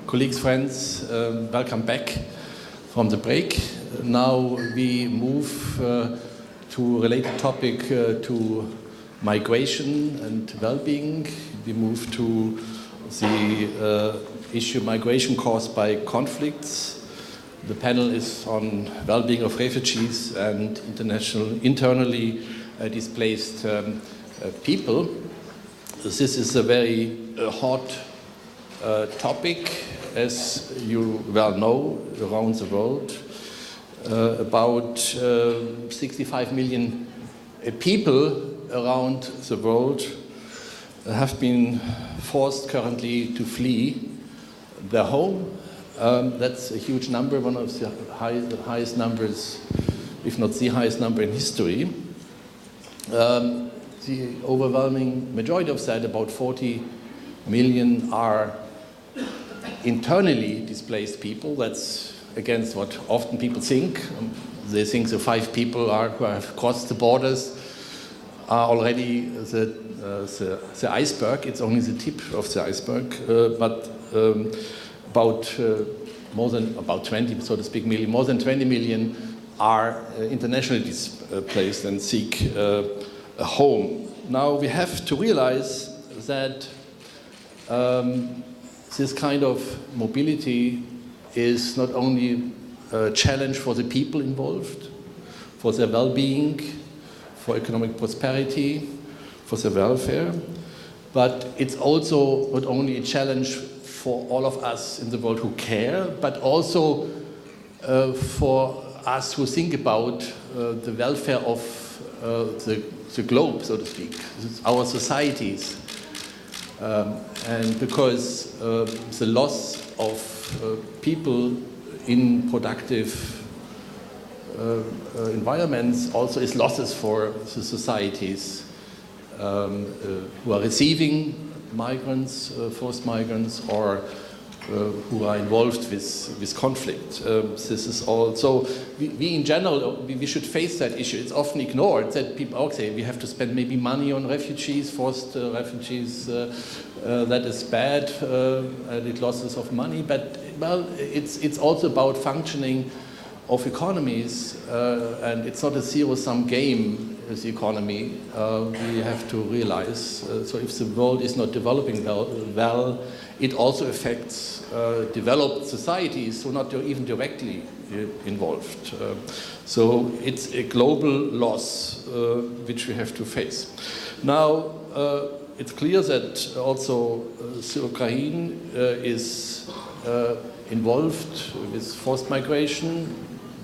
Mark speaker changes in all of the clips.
Speaker 1: Colleagues, friends, welcome back from the break. Now we move to a related topic to migration and well-being. We move to the issue migration caused by conflicts. The panel is on well-being of refugees and internally displaced people. This is a very hot topic, as you well know, around the world. About 65 million people around the world have been forced currently to flee their home. That's a huge number, one of the highest numbers, if not the highest number in history. The overwhelming majority of that, about 40 million, are internally displaced people. That's against what often people think. They think the 5 people who have crossed the borders are already the iceberg. It's only the tip of the iceberg, but about 20, so to speak, million, more than 20 million are internationally displaced and seek a home. Now we have to realize that this kind of mobility is not only a challenge for the people involved, for their well-being, for economic prosperity, for their welfare, but it's also not only a challenge for all of us in the world who care, but also for us who think about the welfare of the globe, so to speak, our societies. And because the loss of people in productive environments also is losses for the societies who are receiving migrants, forced migrants, or who are involved with conflict. This is all. So we in general, we should face that issue. It's often ignored that people, okay, we have to spend maybe money on refugees, forced refugees. That is bad, and it losses of money. But well, it's also about functioning of economies, and it's not a zero-sum game. The economy, we have to realize. So if the world is not developing well, it also affects developed societies who are not even directly involved. So it's a global loss which we have to face. Now, it's clear that also the Ukraine is involved with forced migration.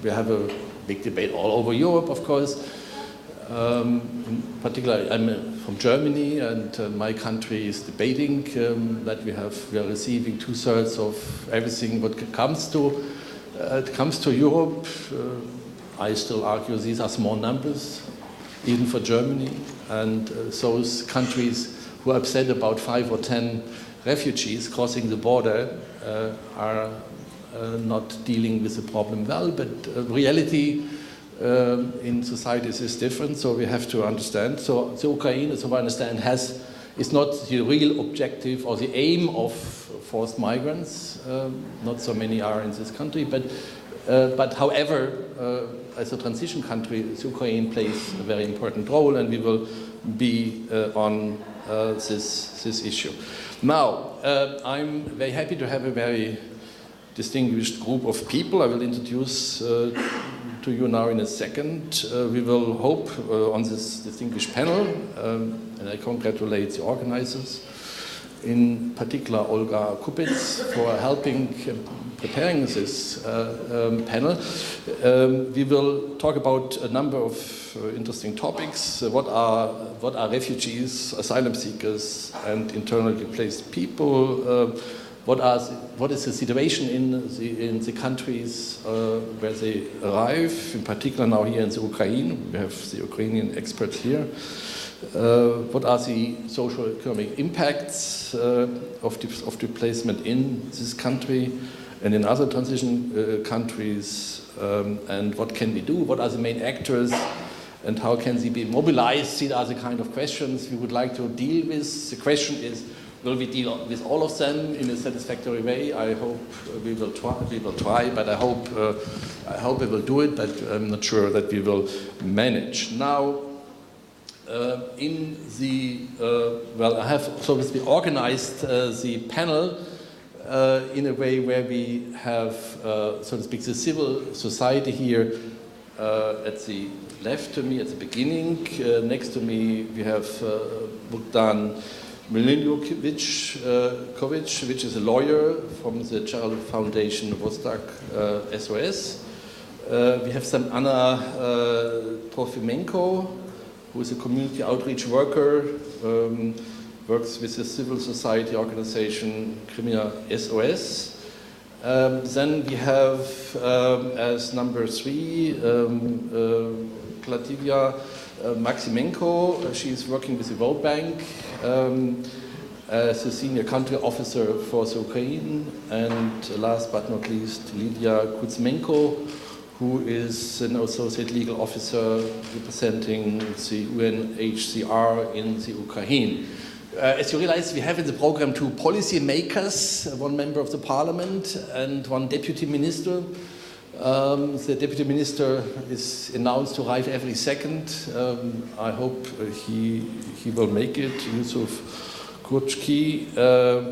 Speaker 1: We have a big debate all over Europe, of course. In particular, I'm from Germany, and my country is debating that we are receiving 2/3 of everything what comes to Europe. I still argue these are small numbers, even for Germany, and those countries who are upset about 5 or 10 refugees crossing the border are not dealing with the problem well, but reality in societies is different, so we have to understand. So the Ukraine, as I understand, is not the real objective or the aim of forced migrants. Not so many are in this country, but however, as a transition country, the Ukraine plays a very important role, and we will be on this issue. Now, I'm very happy to have a very distinguished group of people. I will introduce to you now in a second. We will hope on this distinguished panel, and I congratulate the organizers, in particular Olga Kupitz, for helping preparing this panel. We will talk about a number of interesting topics. What are refugees, asylum seekers, and internally displaced people? What is the situation in the countries where they arrive, in particular now here in the Ukraine? We have the Ukrainian experts here. What are the socio-economic impacts of displacement in this country and in other transition countries? And what can we do? What are the main actors? And how can they be mobilized? These are the kind of questions we would like to deal with. The question is, Will we deal with all of them in a satisfactory way? I hope we will try, but I hope we will do it, but I'm not sure that we will manage. Now, in the, well, I have so to speak organized the panel in a way where we have, so to speak, the civil society here at the left to me, at the beginning. Next to me, we have Bohdan Melnykovych, which is a lawyer from the Charitable Foundation Vostok SOS. We have some Anna Trofimenko, who is a community outreach worker, works with the civil society organization Crimea SOS. Then we have, as number 3, Klavdiya Maksymenko. She's working with the World Bank as a senior country officer for the Ukraine. And last but not least, Lidiia Kuzmenko, who is an associate legal officer representing the UNHCR in the Ukraine. As you realize, we have in the program 2 policy makers, 1 member of the parliament and 1 deputy minister. The deputy minister is announced to arrive every second. I hope he will make it. Yusuf Kurkchi,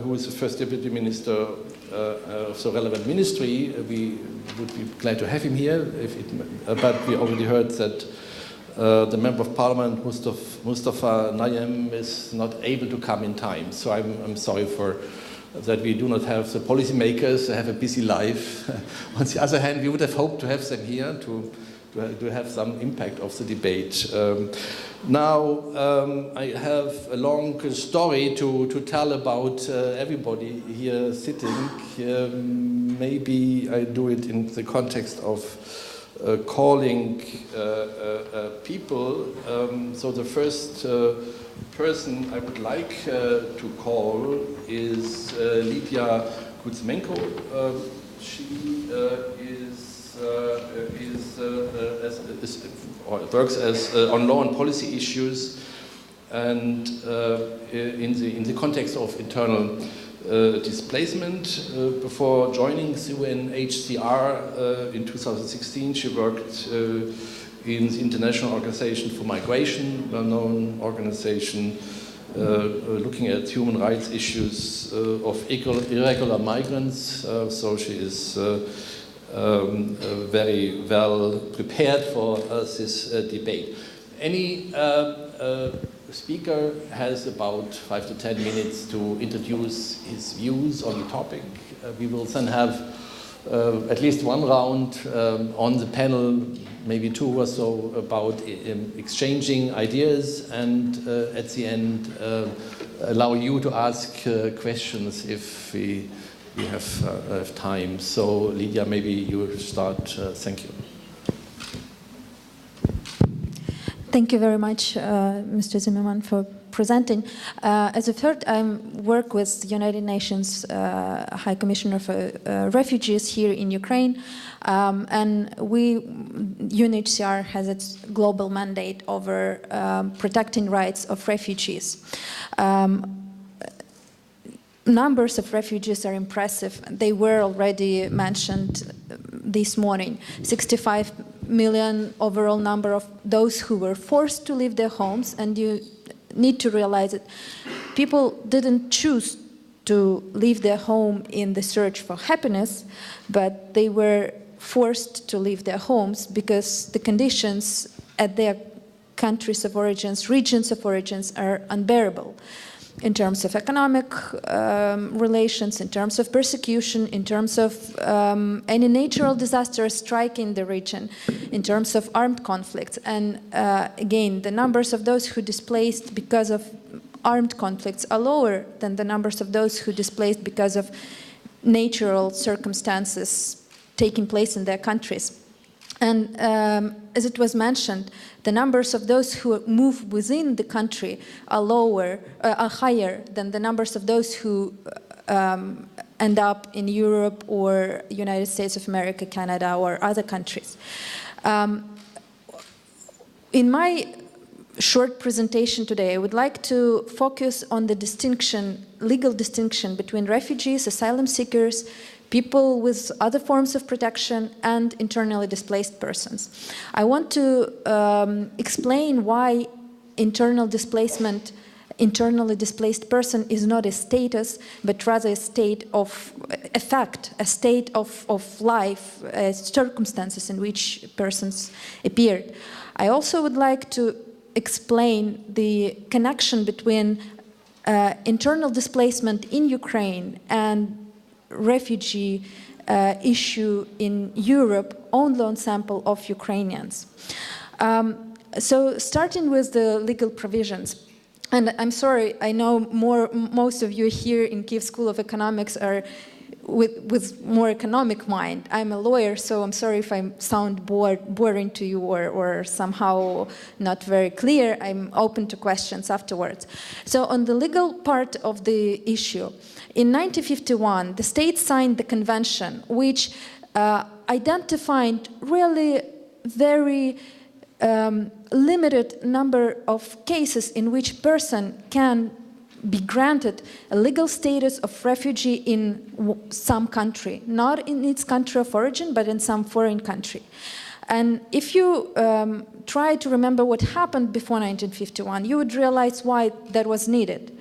Speaker 1: who is the first deputy minister of the relevant ministry. We would be glad to have him here, but we already heard that the member of parliament, Mustafa Nayem, is not able to come in time. So I'm sorry for that we do not have the policymakers, they have a busy life. On the other hand, we would have hoped to have them here to have some impact of the debate. Now, I have a long story to tell about everybody here sitting. Maybe I do it in the context of calling people. So the first person I would like to call is Lidiia Kuzmenko. She works as on law and policy issues, and in the context of internal displacement. Before joining the UNHCR in 2016, she worked in the International Organization for Migration, well-known organization looking at human rights issues of irregular migrants. So she is very well prepared for this debate. Any speaker has about 5 to 10 minutes to introduce his views on the topic. We will then have at least 1 round on the panel, maybe 2 or so, about exchanging ideas, and at the end allow you to ask questions if we have time. So Lidiia, maybe you start. Thank you.
Speaker 2: Thank you very much, Mr. Zimmermann, for presenting. As you've heard, I work with the United Nations High Commissioner for Refugees here in Ukraine, and UNHCR has its global mandate over protecting rights of refugees. Numbers of refugees are impressive. They were already mentioned this morning. 65 million overall number of those who were forced to leave their homes, and you need to realize that people didn't choose to leave their home in the search for happiness, but they were forced to leave their homes because the conditions at their countries of origins, regions of origins, are unbearable. In terms of economic relations, in terms of persecution, in terms of any natural disaster striking the region, in terms of armed conflicts. And again, the numbers of those who displaced because of armed conflicts are lower than the numbers of those who displaced because of natural circumstances taking place in their countries. And as it was mentioned, the numbers of those who move within the country are higher than the numbers of those who end up in Europe or United States of America, Canada, or other countries. In my short presentation today, I would like to focus on the distinction, legal distinction between refugees, asylum seekers, people with other forms of protection, and internally displaced persons. I want to explain why internally displaced person is not a status, but rather a state of effect, a state of life, circumstances in which persons appeared. I also would like to explain the connection between internal displacement in Ukraine and refugee issue in Europe on the ensemble of Ukrainians. So starting with the legal provisions, and I'm sorry, I know most of you here in Kyiv School of Economics are with more economic mind. I'm a lawyer, so I'm sorry if I sound boring to you or somehow not very clear. I'm open to questions afterwards. So on the legal part of the issue, in 1951, the states signed the convention, which identified really very limited number of cases in which person can be granted a legal status of refugee in some country, not in its country of origin, but in some foreign country. And if you try to remember what happened before 1951, you would realize why that was needed.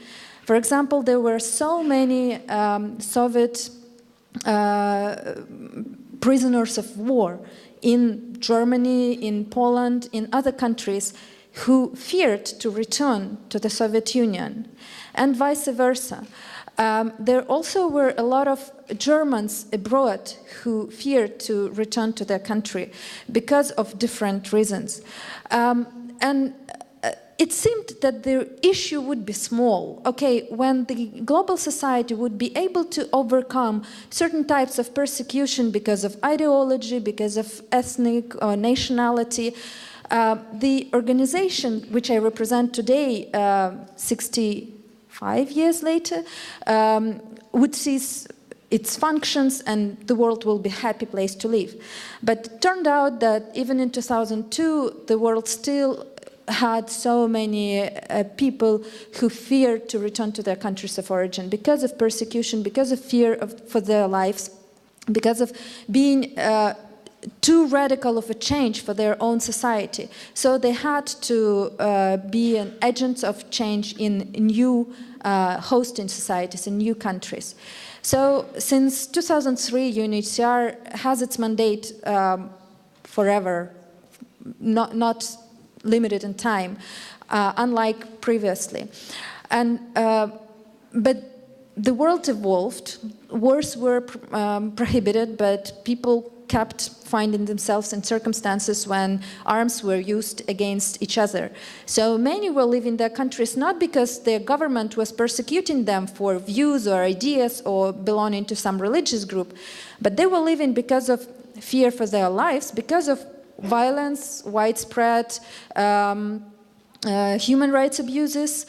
Speaker 2: For example, there were so many Soviet prisoners of war in Germany, in Poland, in other countries who feared to return to the Soviet Union, and vice versa. There also were a lot of Germans abroad who feared to return to their country because of different reasons. It seemed that the issue would be small. Okay, when the global society would be able to overcome certain types of persecution because of ideology, because of ethnic or nationality, the organization which I represent today, 65 years later, would cease its functions and the world will be a happy place to live. But it turned out that even in 2002, the world still had so many people who feared to return to their countries of origin because of persecution, because of fear for their lives, because of being too radical of a change for their own society. So they had to be an agent of change in new hosting societies, in new countries. So since 2003, UNHCR has its mandate forever, not limited in time, unlike previously. But the world evolved, wars were prohibited, but people kept finding themselves in circumstances when arms were used against each other. So many were leaving their countries not because their government was persecuting them for views or ideas or belonging to some religious group, but they were leaving because of fear for their lives, because of violence, widespread human rights abuses,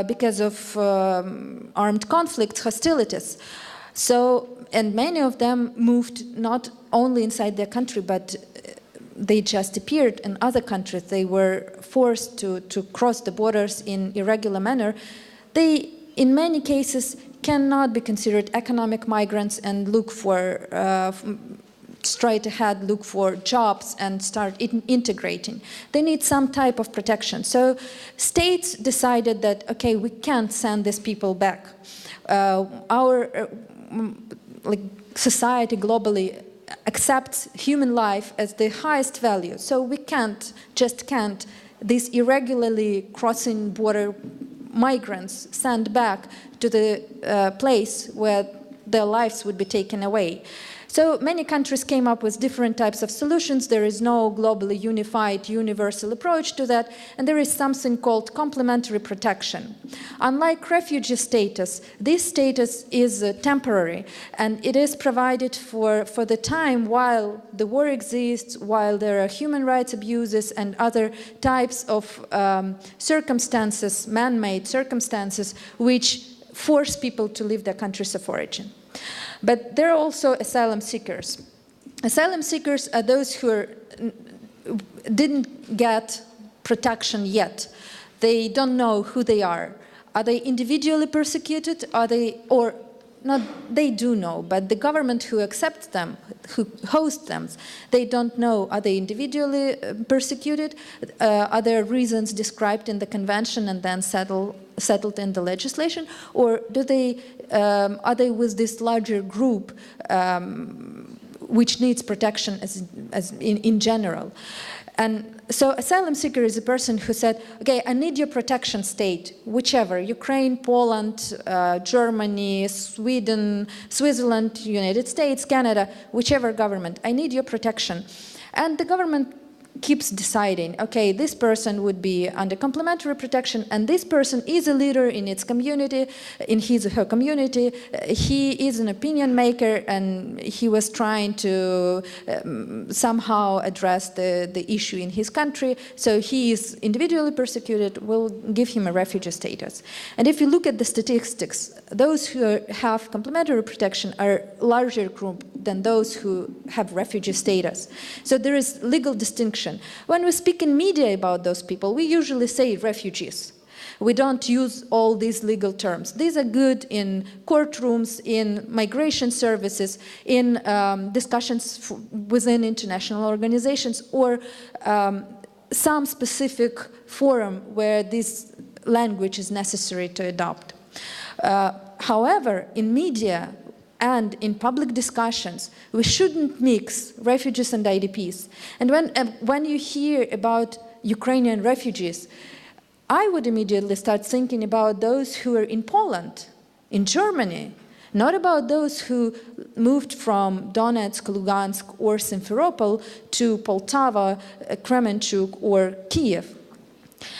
Speaker 2: because of armed conflicts, hostilities. So, and many of them moved not only inside their country, but they just appeared in other countries. They were forced to cross the borders in irregular manner. They, in many cases, cannot be considered economic migrants and look for straight ahead, look for jobs and start integrating. They need some type of protection. So states decided that, okay, we can't send these people back. Our society globally accepts human life as the highest value. So we can't, these irregularly crossing border migrants send back to the place where their lives would be taken away. So many countries came up with different types of solutions. There is no globally unified, universal approach to that, and there is something called complementary protection. Unlike refugee status, this status is temporary, and it is provided for the time while the war exists, while there are human rights abuses and other types of circumstances, man-made circumstances, which force people to leave their countries of origin. But there are also asylum seekers. Asylum seekers are those who didn't get protection yet. They don't know who they are. Are they individually persecuted? Are they, or not, they do know, but the government who accepts them, who hosts them, they don't know, are they individually persecuted? Are there reasons described in the convention and then settled in the legislation? Or do they, are they with this larger group which needs protection as in general? And so asylum seeker is a person who said, okay, I need your protection state, whichever, Ukraine, Poland, Germany, Sweden, Switzerland, United States, Canada, whichever government, I need your protection. And the government keeps deciding, okay, this person would be under complementary protection, and this person is a leader in its community, in his or her community. He is an opinion maker, and he was trying to somehow address the issue in his country. So he is individually persecuted, we'll give him a refugee status. And if you look at the statistics, those who have complementary protection are a larger group than those who have refugee status. So there is legal distinction. When we speak in media about those people, we usually say refugees. We don't use all these legal terms. These are good in courtrooms, in migration services, in discussions within international organizations, or some specific forum where this language is necessary to adopt. However, in media and in public discussions, we shouldn't mix refugees and IDPs. And when you hear about Ukrainian refugees, I would immediately start thinking about those who are in Poland, in Germany, not about those who moved from Donetsk, Lugansk, or Simferopol to Poltava, Kremenchuk, or Kiev.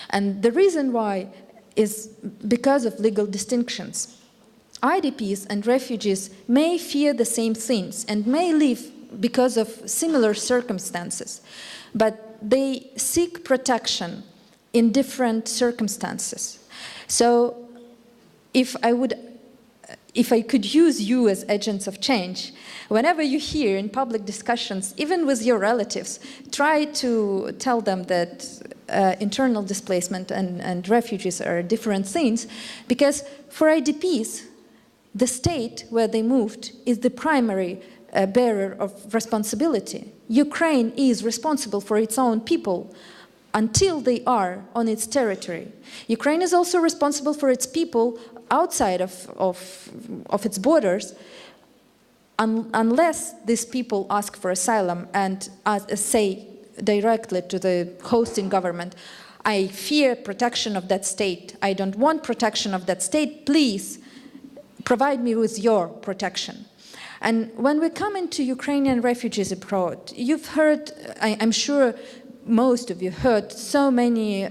Speaker 2: And the reason why is because of legal distinctions. IDPs and refugees may fear the same things and may live because of similar circumstances, but they seek protection in different circumstances. So if I could use you as agents of change, whenever you hear in public discussions, even with your relatives, try to tell them that internal displacement and refugees are different things, because for IDPs, the state where they moved is the primary bearer of responsibility. Ukraine is responsible for its own people until they are on its territory. Ukraine is also responsible for its people outside of its borders, unless these people ask for asylum and say directly to the hosting government, I fear protection of that state. I don't want protection of that state. Please provide me with your protection. And when we come into Ukrainian refugees abroad, you've heard, I'm sure most of you heard so many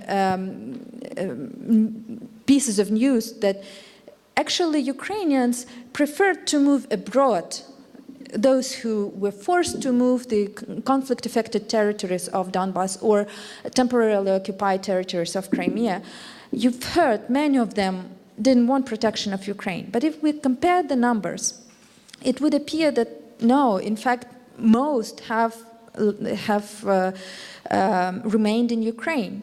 Speaker 2: pieces of news that actually Ukrainians preferred to move abroad, those who were forced to move the conflict-affected territories of Donbass or temporarily occupied territories of Crimea. You've heard many of them didn't want protection of Ukraine. But if we compare the numbers, it would appear that no, in fact, most have remained in Ukraine.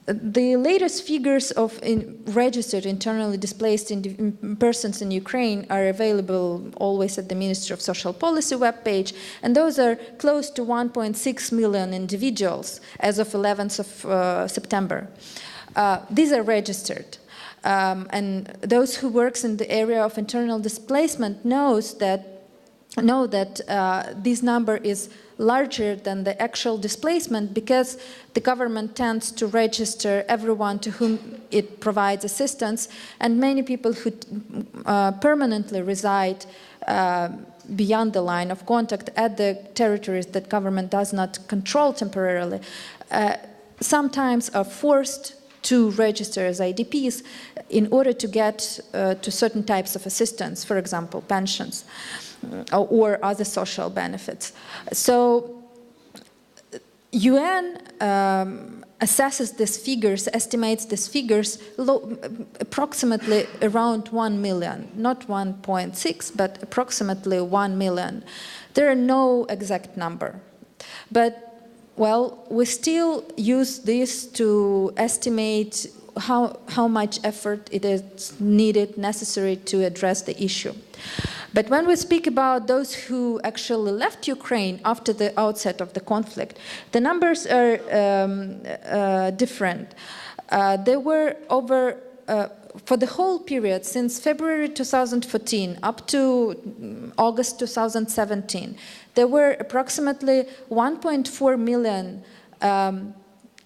Speaker 2: The latest figures of registered internally displaced persons in Ukraine are available always at the Ministry of Social Policy webpage, and those are close to 1.6 million individuals as of 11th of September. These are registered. And those who works in the area of internal displacement know that this number is larger than the actual displacement because the government tends to register everyone to whom it provides assistance, and many people who permanently reside beyond the line of contact at the territories that government does not control temporarily sometimes are forced to register as IDPs in order to get to certain types of assistance, for example, pensions or other social benefits. So UN assesses these figures, estimates these figures approximately around 1 million, not 1.6, but approximately 1 million. There are no exact number. But well, we still use this to estimate how much effort it is needed, necessary to address the issue. But when we speak about those who actually left Ukraine after the outset of the conflict, the numbers are different. There were over, for the whole period, since February 2014 up to August 2017, there were approximately 1.4 million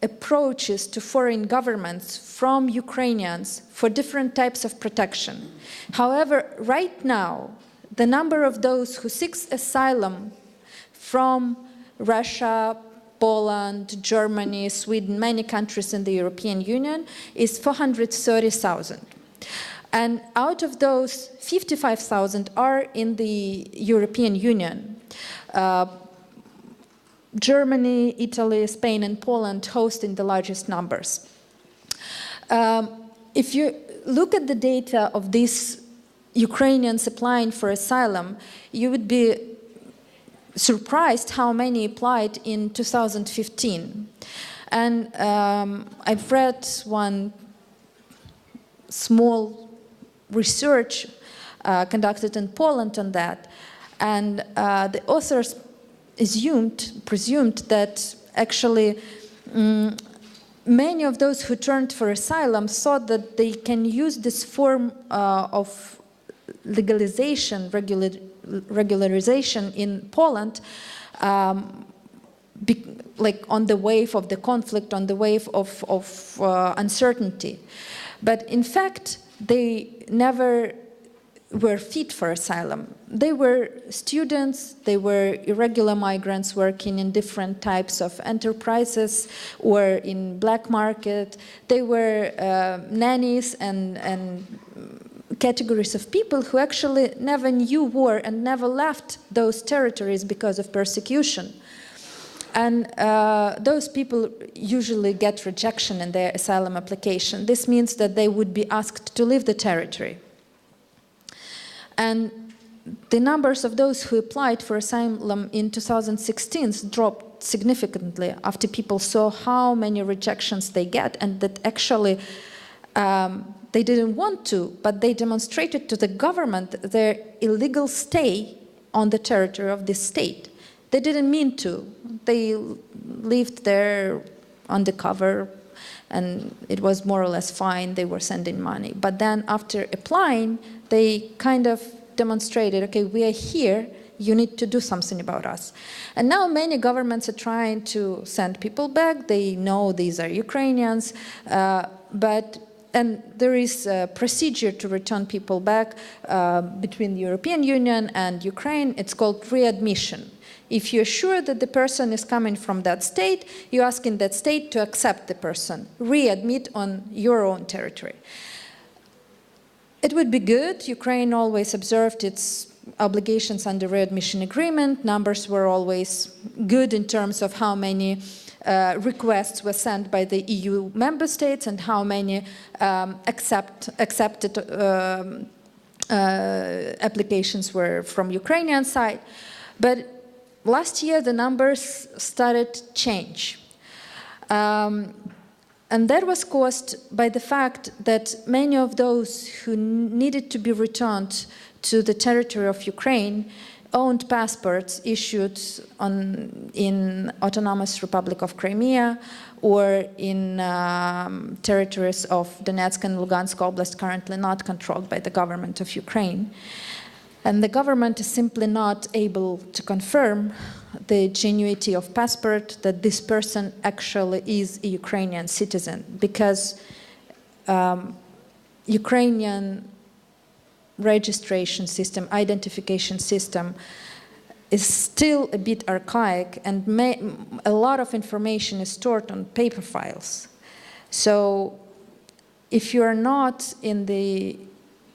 Speaker 2: approaches to foreign governments from Ukrainians for different types of protection. However, right now, the number of those who seek asylum from Russia, Poland, Germany, Sweden, many countries in the European Union is 430,000. And out of those, 55,000 are in the European Union. Germany, Italy, Spain, and Poland hosting the largest numbers. If you look at the data of these Ukrainians applying for asylum, you would be surprised how many applied in 2015. And I've read one small research conducted in Poland on that, and the authors presumed that actually many of those who turned for asylum thought that they can use this form of legalization, regularization in Poland, like on the wave of the conflict, on the wave of uncertainty. But in fact, they never were fit for asylum. They were students, they were irregular migrants working in different types of enterprises or in black market. They were nannies and categories of people who actually never knew war and never left those territories because of persecution. And those people usually get rejection in their asylum application. This means that they would be asked to leave the territory. And the numbers of those who applied for asylum in 2016 dropped significantly after people saw how many rejections they get, and that actually they didn't want to, but they demonstrated to the government their illegal stay on the territory of this state. They didn't mean to. They lived there undercover, and it was more or less fine. They were sending money. But then after applying, they kind of demonstrated, okay, we are here, you need to do something about us. And now many governments are trying to send people back. They know these are Ukrainians, and there is a procedure to return people back between the European Union and Ukraine. It's called readmission. If you're sure that the person is coming from that state, you ask in that state to accept the person, readmit on your own territory. It would be good. Ukraine always observed its obligations under readmission agreement. Numbers were always good in terms of how many requests were sent by the EU member states and how many accepted applications were from Ukrainian side. But last year, the numbers started to change. And that was caused by the fact that many of those who needed to be returned to the territory of Ukraine owned passports issued in Autonomous Republic of Crimea or in territories of Donetsk and Lugansk Oblast currently not controlled by the government of Ukraine. And the government is simply not able to confirm the genuinity of passport, that this person actually is a Ukrainian citizen, because Ukrainian registration system, identification system is still a bit archaic, and a lot of information is stored on paper files. So if you are not in the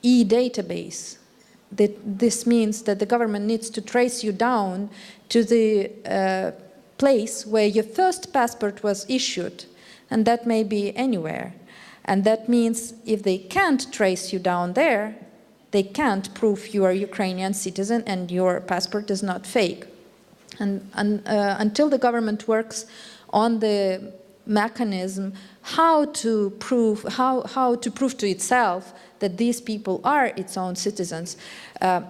Speaker 2: e-database, this means that the government needs to trace you down to the place where your first passport was issued, and that may be anywhere. And that means if they can't trace you down there, they can't prove you are a Ukrainian citizen and your passport is not fake. And until the government works on the mechanism how to prove to itself that these people are its own citizens,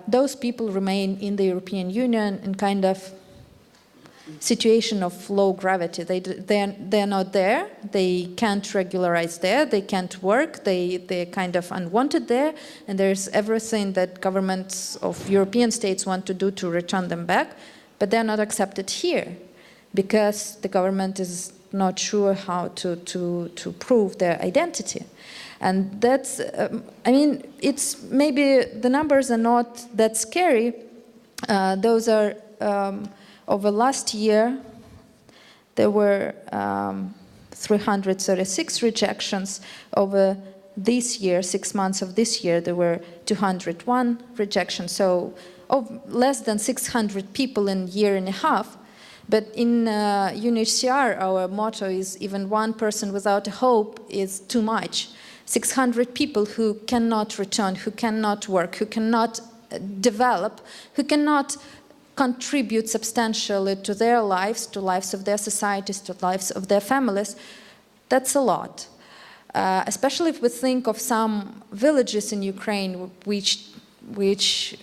Speaker 2: those people remain in the European Union in kind of situation of low gravity. They're not there, they can't regularize there, they can't work, they're kind of unwanted there, and there's everything that governments of European states want to do to return them back, but they're not accepted here because the government is not sure how to prove their identity. And that's, I mean, it's maybe the numbers are not that scary. Those are, over last year, there were 336 rejections. Over this year, 6 months of this year, there were 201 rejections. So less than 600 people in a year and a half. But in UNHCR, our motto is even one person without a hope is too much. 600 people who cannot return, who cannot work, who cannot develop, who cannot contribute substantially to their lives, to lives of their societies, to lives of their families. That's a lot. Especially if we think of some villages in Ukraine which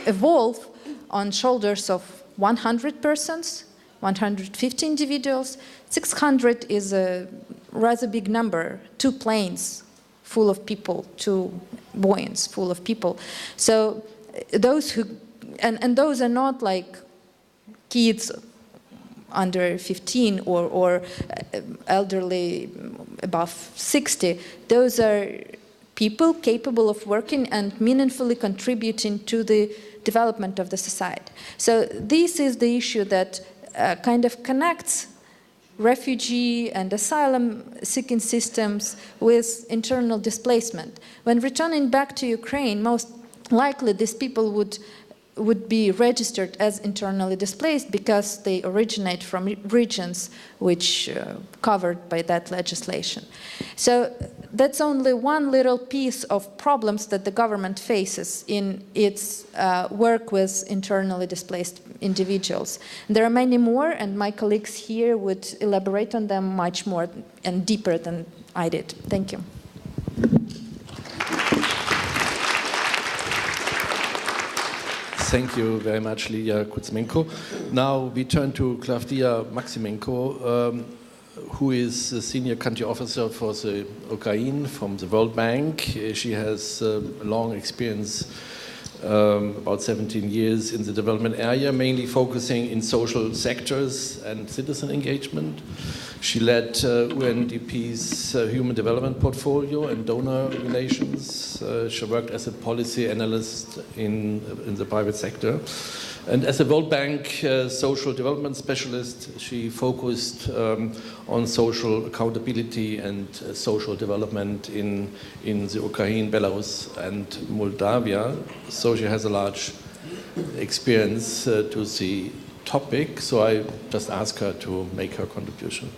Speaker 2: evolve on shoulders of 100 persons, 150 individuals. 600 is a rather big number. 2 planes full of people, 2 Boeings full of people. So those who, and those are not like kids under 15 or elderly above 60. Those are people capable of working and meaningfully contributing to the development of the society. So this is the issue that kind of connects refugee and asylum-seeking systems with internal displacement. When returning back to Ukraine, most likely these people would be registered as internally displaced because they originate from regions which covered by that legislation. So that's only one little piece of problems that the government faces in its work with internally displaced individuals. There are many more, and my colleagues here would elaborate on them much more and deeper than I did. Thank you.
Speaker 1: Thank you very much, Lidiia Kuzmenko. Now we turn to Klavdiya Maksymenko, who is the senior country officer for the Ukraine from the World Bank. She has a long experience, about 17 years in the development area, mainly focusing in social sectors and citizen engagement. She led UNDP's human development portfolio and donor relations. She worked as a policy analyst in the private sector. And as a World Bank social development specialist, she focused on social accountability and social development in the Ukraine, Belarus, and Moldavia. So she has a large experience to the topic. So I just ask her to make her contribution.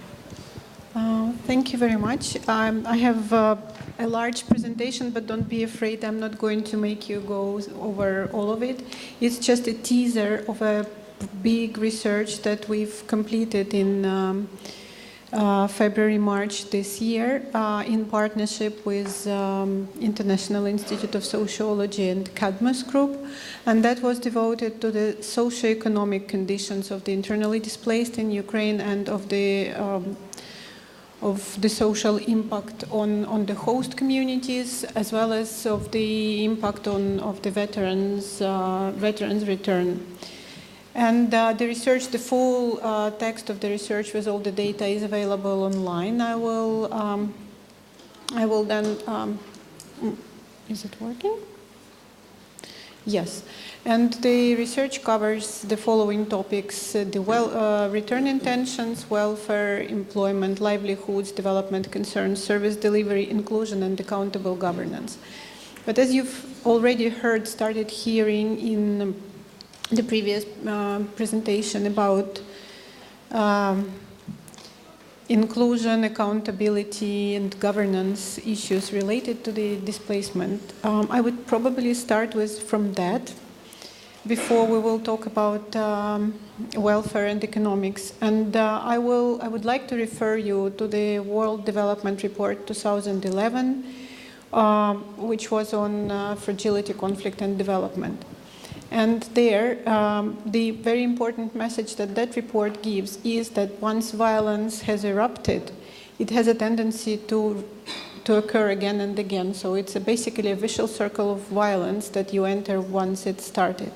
Speaker 3: Thank you very much. I have a large presentation, but don't be afraid, I'm not going to make you go over all of it. It's just a teaser of a big research that we've completed in February, March this year in partnership with International Institute of Sociology and Cadmus Group. And that was devoted to the socio-economic conditions of the internally displaced in Ukraine and of the social impact on the host communities, as well as of the impact of the veterans return. And the research, the full text of the research with all the data is available online. I will then, is it working? Yes. And the research covers the following topics: the return intentions, welfare, employment, livelihoods, development concerns, service delivery, inclusion, and accountable governance. But as you've already started hearing in the previous presentation about inclusion, accountability, and governance issues related to the displacement, I would probably start from that before we will talk about welfare and economics. And I would like to refer you to the World Development Report 2011, which was on fragility, conflict, and development. And there, the very important message that that report gives is that once violence has erupted, it has a tendency to occur again and again. So it's basically a vicious circle of violence that you enter once it started.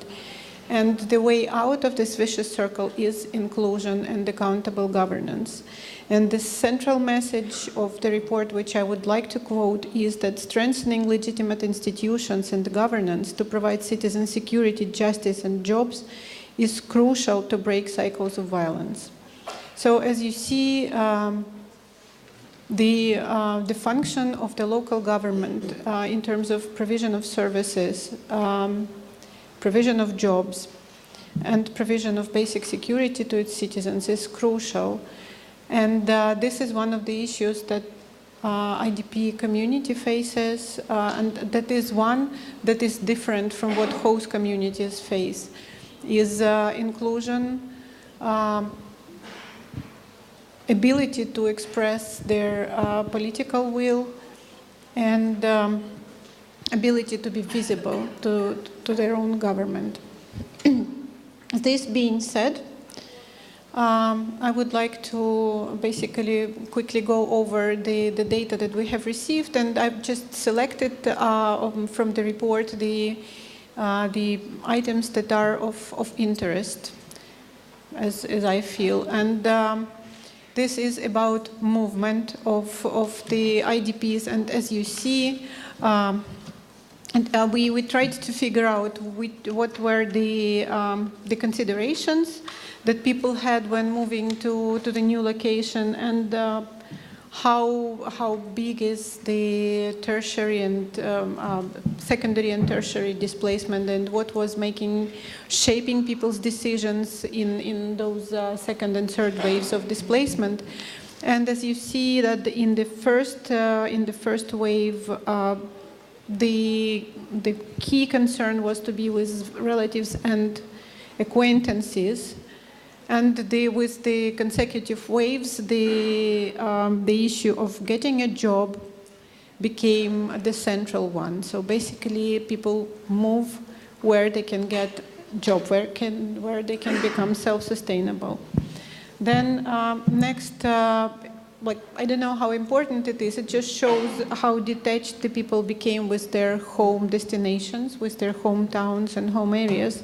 Speaker 3: And the way out of this vicious circle is inclusion and accountable governance. And the central message of the report, which I would like to quote, is that strengthening legitimate institutions and governance to provide citizen security, justice, and jobs is crucial to break cycles of violence. So as you see, the function of the local government in terms of provision of services, provision of jobs, and provision of basic security to its citizens is crucial. And this is one of the issues that IDP community faces, and that is one that is different from what host communities face, is inclusion, ability to express their political will, and ability to be visible to their own government. This being said, I would like to basically quickly go over the data that we have received, and I've just selected from the report the items that are of interest, as I feel. And this is about movement of the IDPs, and as you see, we tried to figure out what were the considerations that people had when moving to the new location, and how big is the tertiary and secondary and tertiary displacement, and what was shaping people's decisions in those second and third waves of displacement. And as you see that in the first wave, the key concern was to be with relatives and acquaintances, and with the consecutive waves, the issue of getting a job became the central one. So basically, people move where they can get a job, where they can become self-sustainable. Then next. I don't know how important it is. It just shows how detached the people became with their home destinations, with their hometowns and home areas.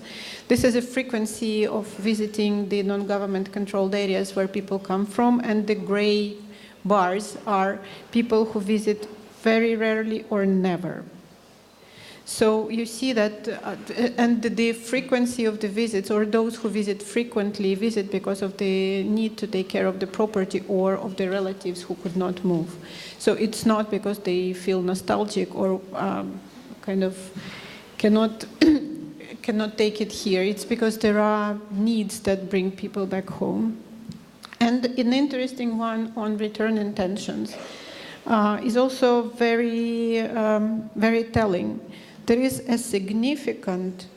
Speaker 3: This is a frequency of visiting the non-government controlled areas where people come from, and the gray bars are people who visit very rarely or never. So you see that, and the frequency of the visits, or those who visit frequently, visit because of the need to take care of the property or of the relatives who could not move. So it's not because they feel nostalgic or kind of cannot take it here. It's because there are needs that bring people back home. And an interesting one on return intentions is also very, very telling. There is a significant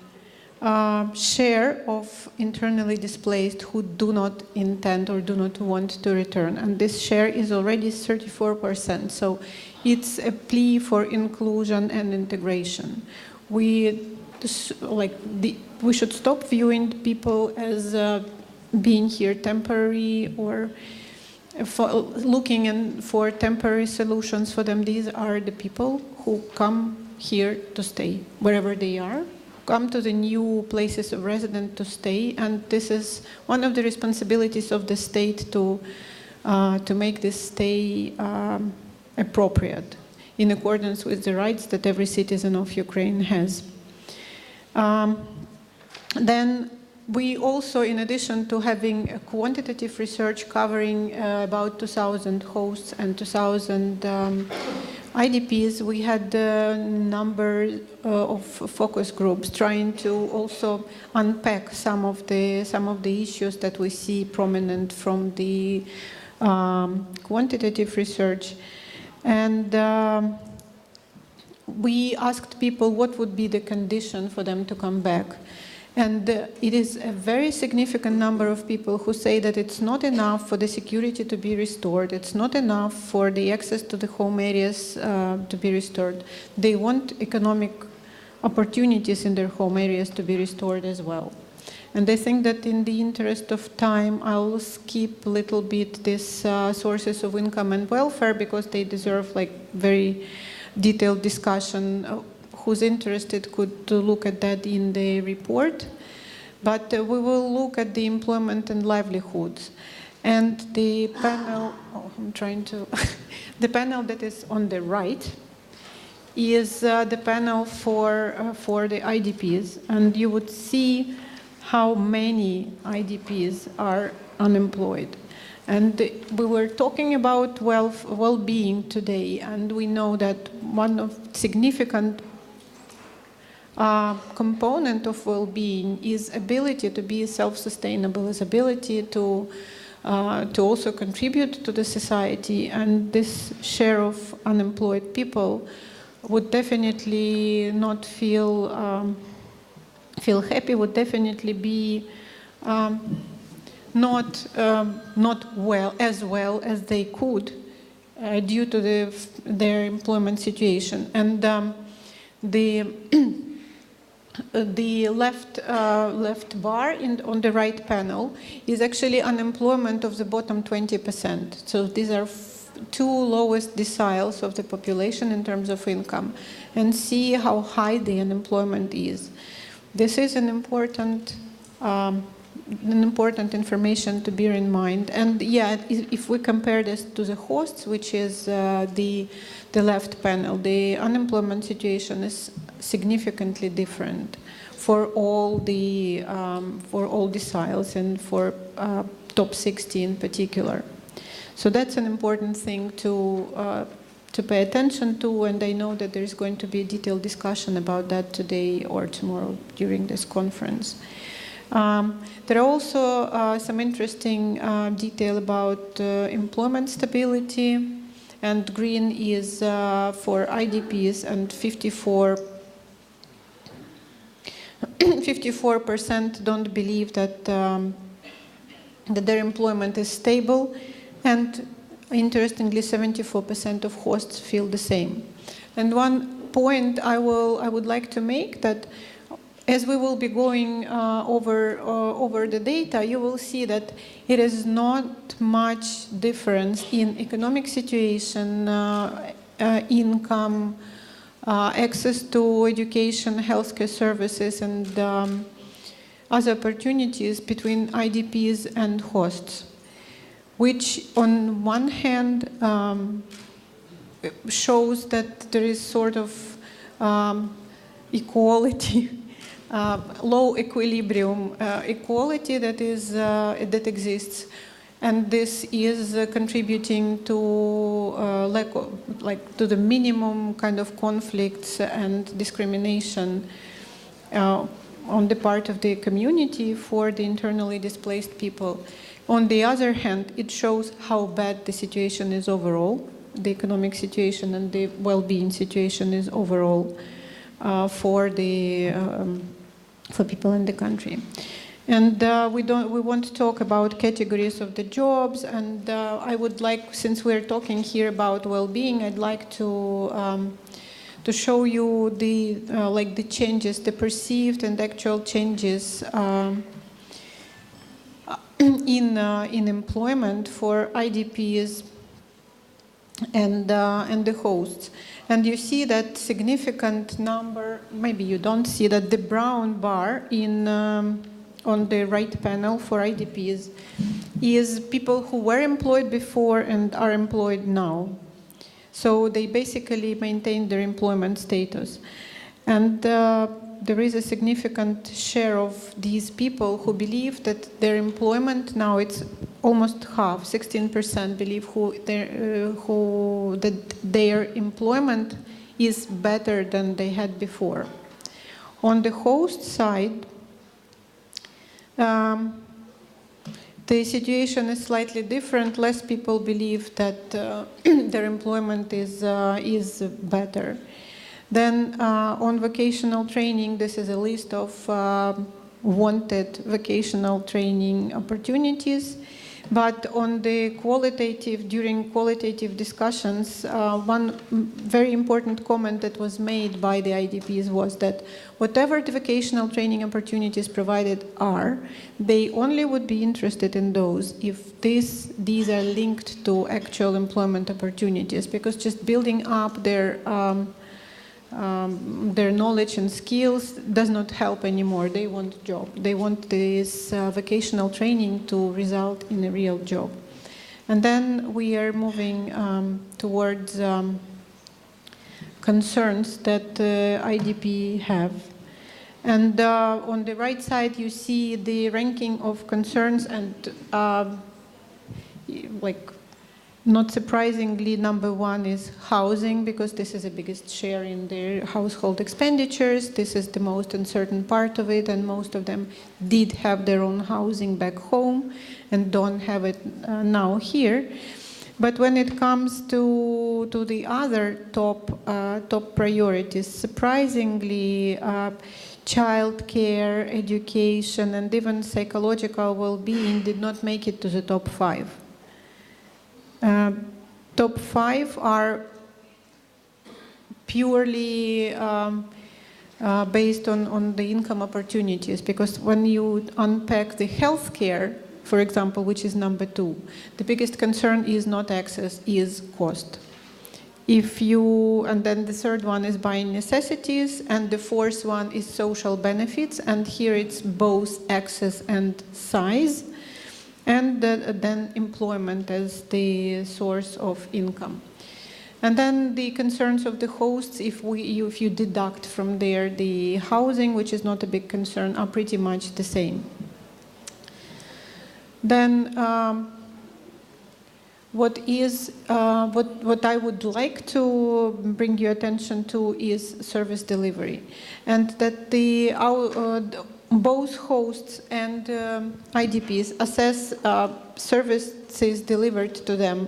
Speaker 3: share of internally displaced who do not intend or do not want to return. And this share is already 34%. So it's a plea for inclusion and integration. We should stop viewing people as being here temporary or looking for temporary solutions for them. These are the people who come here to stay, wherever they are, come to the new places of residence to stay, and this is one of the responsibilities of the state to make this stay appropriate, in accordance with the rights that every citizen of Ukraine has. Then we also, in addition to having a quantitative research covering about 2,000 hosts and 2,000 IDPs, we had a number of focus groups trying to also unpack some of the issues that we see prominent from the quantitative research. And we asked people what would be the condition for them to come back. And it is a very significant number of people who say that it's not enough for the security to be restored. It's not enough for the access to the home areas to be restored. They want economic opportunities in their home areas to be restored as well. And I think that in the interest of time, I'll skip a little bit these sources of income and welfare because they deserve like very detailed discussion. Who's interested could look at that in the report. But we will look at the employment and livelihoods. And the panel, the panel that is on the right is the panel for the IDPs. And you would see how many IDPs are unemployed. And we were talking about well-being today, and we know that one of significant component of well-being is ability to be self-sustainable, is ability to also contribute to the society. And this share of unemployed people would definitely not feel happy, would definitely be not as well as they could due to their employment situation. And the left bar on the right panel is actually unemployment of the bottom 20%. So these are two lowest deciles of the population in terms of income, and see how high the unemployment is. This is an important information to bear in mind. And yeah, if we compare this to the hosts, which is the left panel, the unemployment situation is significantly different for all deciles and for top 60 in particular. So that's an important thing to pay attention to, and I know that there's going to be a detailed discussion about that today or tomorrow during this conference. There are also some interesting detail about employment stability, and green is for IDPs, and 54% don't believe that their employment is stable, and interestingly, 74% of hosts feel the same. And one point I would like to make, that as we will be going over the data, you will see that it is not much difference in economic situation, income, access to education, healthcare services, and other opportunities between IDPs and hosts, which on one hand shows that there is sort of equality, low equilibrium equality that exists, and this is contributing to lack of, to the minimum kind of conflicts and discrimination on the part of the community for the internally displaced people. On the other hand, it shows how bad the situation is overall, the economic situation and the well-being situation is overall for people in the country. And we want to talk about categories of the jobs, and I would like, since we're talking here about well-being, I'd like to show you the changes, the perceived and actual changes in employment for IDPs and the hosts. And you see that significant number, maybe you don't see that, the brown bar on the right panel for IDPs is people who were employed before and are employed now. So they basically maintain their employment status. And there is a significant share of these people who believe that their employment now, it's almost half, 16% believe that their employment is better than they had before. On the host side, the situation is slightly different. Less people believe that their employment is better. Then on vocational training, this is a list of wanted vocational training opportunities. But on the during qualitative discussions, one very important comment that was made by the IDPs was that whatever the vocational training opportunities provided are, they only would be interested in those if these are linked to actual employment opportunities, because just building up their knowledge and skills does not help anymore. They want a job. They want this vocational training to result in a real job. And then we are moving towards concerns that IDP have. And on the right side, you see the ranking of concerns, and not surprisingly, number one is housing, because this is the biggest share in their household expenditures. This is the most uncertain part of it, and most of them did have their own housing back home and don't have it now here. But when it comes to the other top priorities, surprisingly, child care, education, and even psychological well-being did not make it to the top 5. Top 5 are purely based on the income opportunities, because when you unpack the healthcare, for example, which is number 2, the biggest concern is not access, is cost. And then the third one is buying necessities, and the fourth one is social benefits, and here it's both access and size. And then employment as the source of income. And then the concerns of the hosts, if you deduct from there the housing, which is not a big concern, are pretty much the same. Then what I would like to bring your attention to is service delivery, and that both hosts and IDPs assess services delivered to them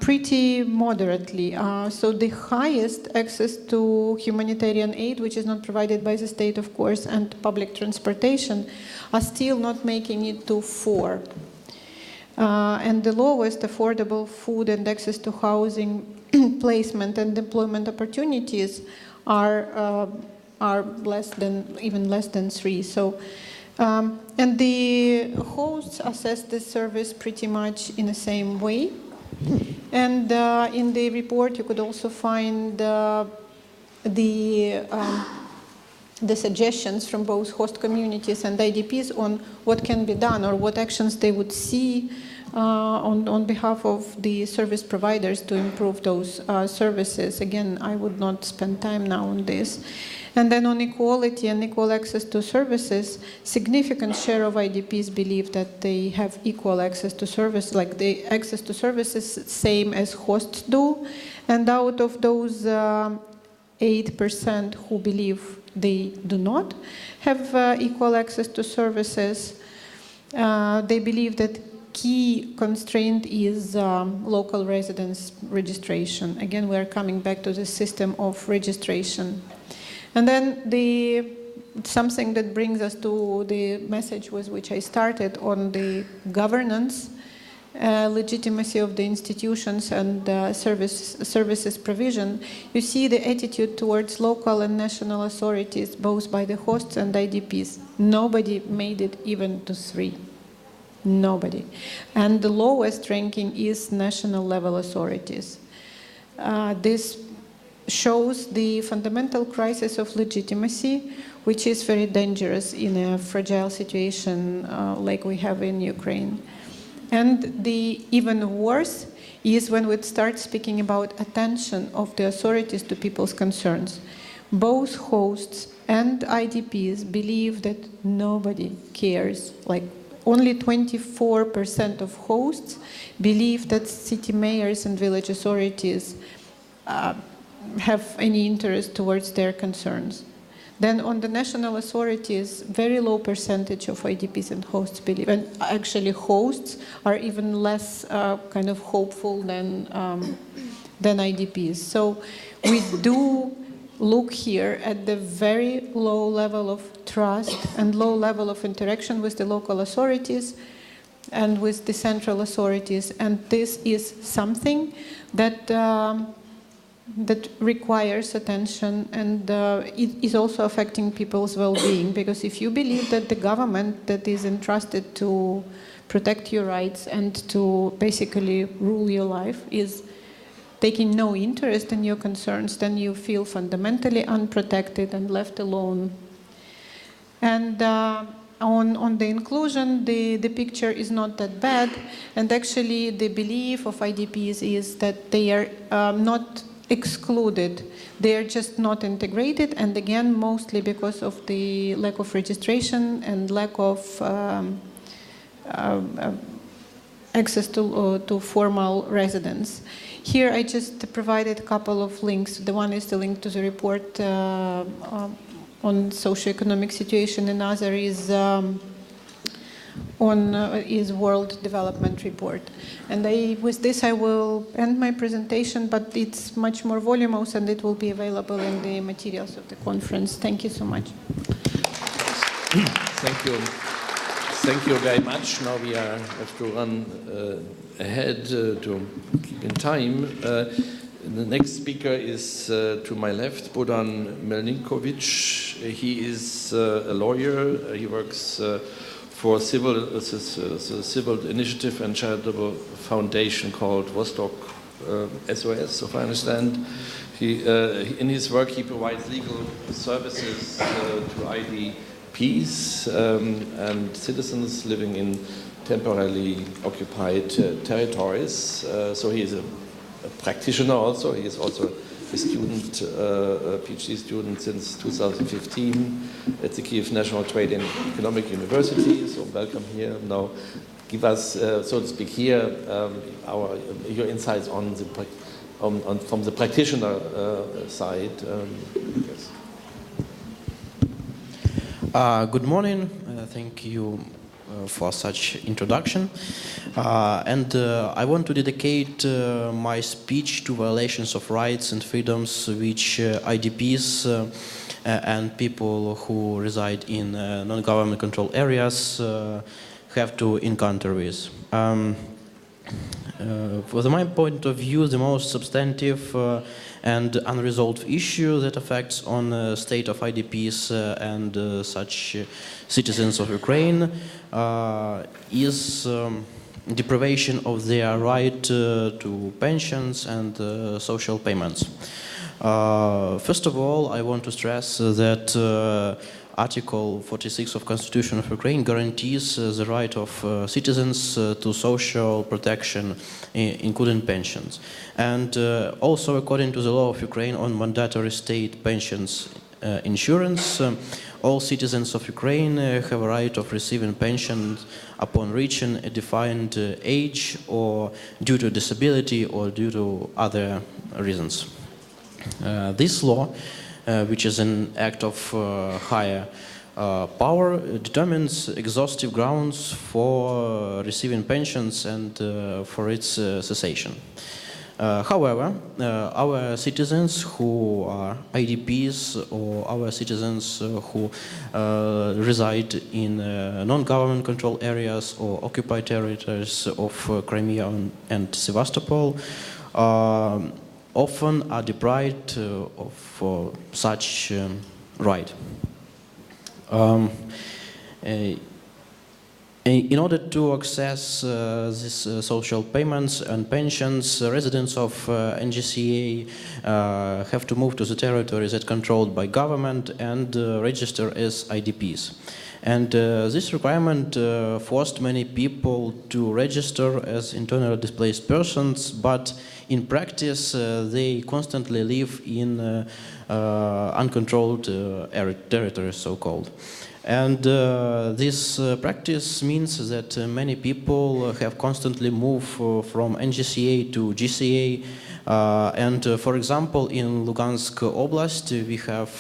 Speaker 3: pretty moderately. So the highest access to humanitarian aid, which is not provided by the state, of course, and public transportation, are still not making it to 4. And the lowest, affordable food and access to housing, placement and employment opportunities are even less than 3. So, and the hosts assess this service pretty much in the same way. And in the report, you could also find the suggestions from both host communities and IDPs on what can be done or what actions they would see on behalf of the service providers to improve those services. Again, I would not spend time now on this. And then on equality and equal access to services, significant share of IDPs believe that they have equal access to service, like the access to services same as hosts do. And out of those 8% who believe they do not have equal access to services, they believe that key constraint is local residence registration. Again, we are coming back to the system of registration. And then something that brings us to the message with which I started on the governance, legitimacy of the institutions and services provision. You see the attitude towards local and national authorities, both by the hosts and IDPs. Nobody made it even to 3. Nobody. And the lowest ranking is national level authorities. This shows the fundamental crisis of legitimacy, which is very dangerous in a fragile situation like we have in Ukraine. And the even worse is when we start speaking about attention of the authorities to people's concerns. Both hosts and IDPs believe that nobody cares. Like only 24% of hosts believe that city mayors and village authorities have any interest towards their concerns. Then on the national authorities, very low percentage of IDPs and hosts believe, and actually hosts are even less kind of hopeful than IDPs. So we do look here at the very low level of trust and low level of interaction with the local authorities and with the central authorities. And this is something that that requires attention, and it is also affecting people's well-being, because if you believe that the government that is entrusted to protect your rights and to basically rule your life is taking no interest in your concerns, then you feel fundamentally unprotected and left alone. And on the inclusion, the picture is not that bad, and actually the belief of IDPs is that they are not excluded. They are just not integrated, and again, mostly because of the lack of registration and lack of access to formal residence. Here I just provided a couple of links. The one is the link to the report on socioeconomic situation, and other is is World Development Report. And with this I will end my presentation, but it's much more voluminous and it will be available in the materials of the conference. Thank you so much.
Speaker 1: Thank you. Thank you very much. Now we have to run ahead to keep in time. The next speaker is to my left, Bohdan Melnykovych. He is a lawyer. He works for a civil initiative and charitable foundation called Vostok SOS, if I understand. In his work, he provides legal services to IDPs and citizens living in temporarily occupied territories. So he is a practitioner also. He is also a student, a PhD student since 2015 at the Kyiv National Trade and Economic University. So welcome here. Now give us, so to speak, here your insights on the from the practitioner side. Yes.
Speaker 4: Good morning. Thank you for such introduction. I want to dedicate my speech to violations of rights and freedoms which IDPs and people who reside in non-government controlled areas have to encounter with. From my point of view, the most substantive and unresolved issue that affects on the state of IDPs and such citizens of Ukraine is deprivation of their right to pensions and social payments. First of all, I want to stress that Article 46 of Constitution of Ukraine guarantees the right of citizens to social protection, including pensions. And also, according to the law of Ukraine on mandatory state pensions insurance, all citizens of Ukraine have a right of receiving pensions upon reaching a defined age or due to disability or due to other reasons. This law, which is an act of higher power, determines exhaustive grounds for receiving pensions and for its cessation. However, our citizens who are IDPs or our citizens who reside in non-government controlled areas or occupied territories of Crimea and Sevastopol often are deprived of such right. In order to access these social payments and pensions, residents of NGCA have to move to the territories that are controlled by government and register as IDPs. And this requirement forced many people to register as internally displaced persons, but in practice they constantly live in uncontrolled territories, so-called. And this practice means that many people have constantly moved from NGCA to GCA. For example, in Lugansk Oblast, we have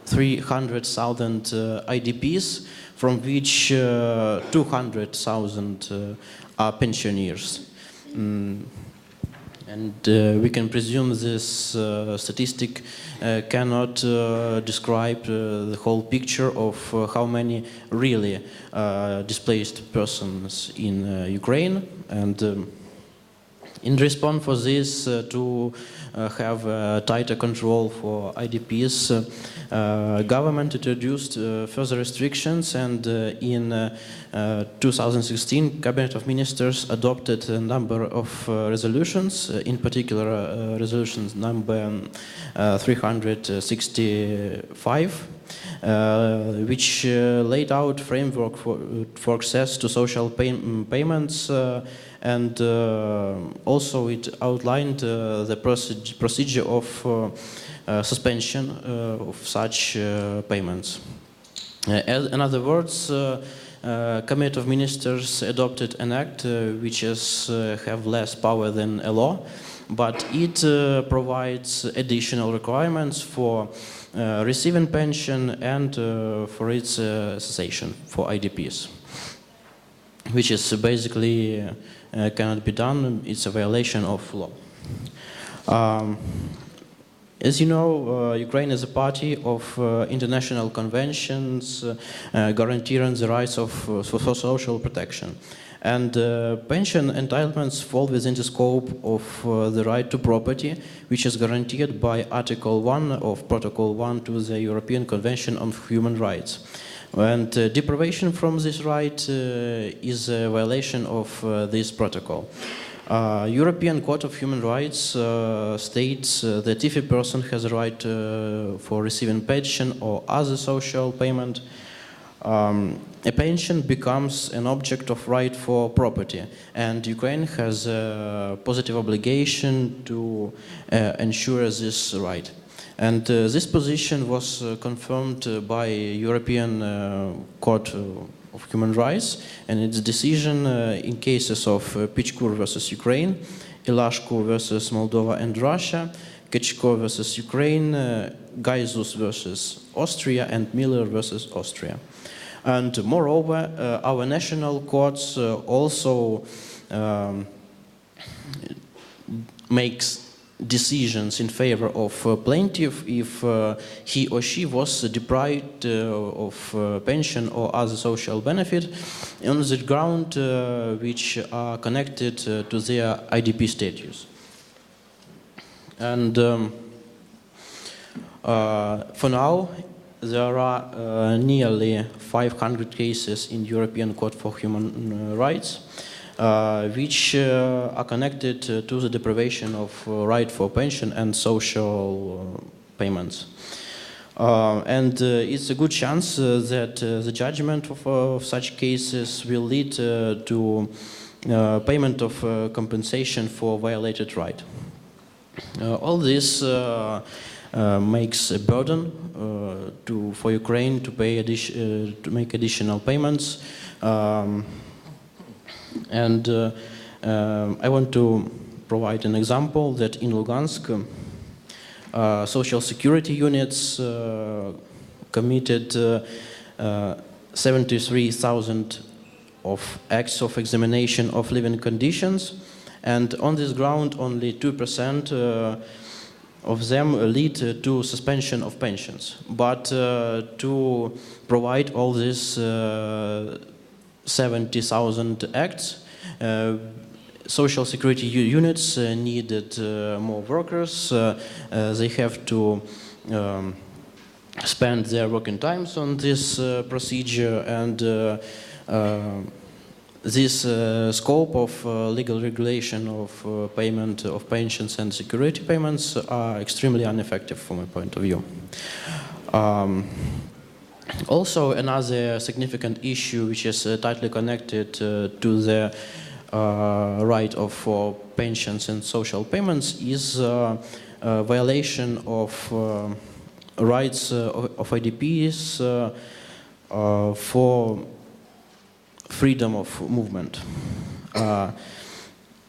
Speaker 4: 300,000 IDPs, from which 200,000 are pensioners. And we can presume this statistic cannot describe the whole picture of how many really displaced persons in Ukraine. And in response for this, to have tighter control for IDPs, government introduced further restrictions, and in 2016, Cabinet of Ministers adopted a number of resolutions, in particular resolutions number 365, which laid out framework for access to social payments, and also it outlined the procedure of suspension of such payments. In other words, Cabinet of Ministers adopted an act which have less power than a law, but it provides additional requirements for receiving pension and for its cessation for IDPs, which is basically cannot be done. It's a violation of law. As you know, Ukraine is a party of international conventions guaranteeing the rights for social protection. And pension entitlements fall within the scope of the right to property, which is guaranteed by Article 1 of Protocol 1 to the European Convention on Human Rights. And deprivation from this right is a violation of this protocol. European Court of Human Rights states that if a person has a right for receiving pension or other social payment, a pension becomes an object of right for property, and Ukraine has a positive obligation to ensure this right. And this position was confirmed by European Court of Human Rights, and its decision in cases of Pichkur versus Ukraine, Ilashko versus Moldova and Russia, Kechko versus Ukraine, Gaizus versus Austria, and Miller versus Austria. And moreover, our national courts also makes decisions in favor of plaintiff if he or she was deprived of pension or other social benefit on the ground which are connected to their IDP status. And for now, there are nearly 500 cases in European Court for Human Rights which are connected to the deprivation of right for pension and social payments. And it's a good chance that the judgment of such cases will lead to payment of compensation for violated right. All this makes a burden for Ukraine to pay to make additional payments. And I want to provide an example that in Lugansk, social security units committed 73,000 of acts of examination of living conditions, and on this ground only 2% of them lead to suspension of pensions. But to provide all these 70,000 acts, social security units needed more workers. They have to spend their working times on this procedure, and this scope of legal regulation of payment of pensions and security payments are extremely ineffective from my point of view. Also, another significant issue which is tightly connected to the right for pensions and social payments is violation of rights of IDPs for freedom of movement.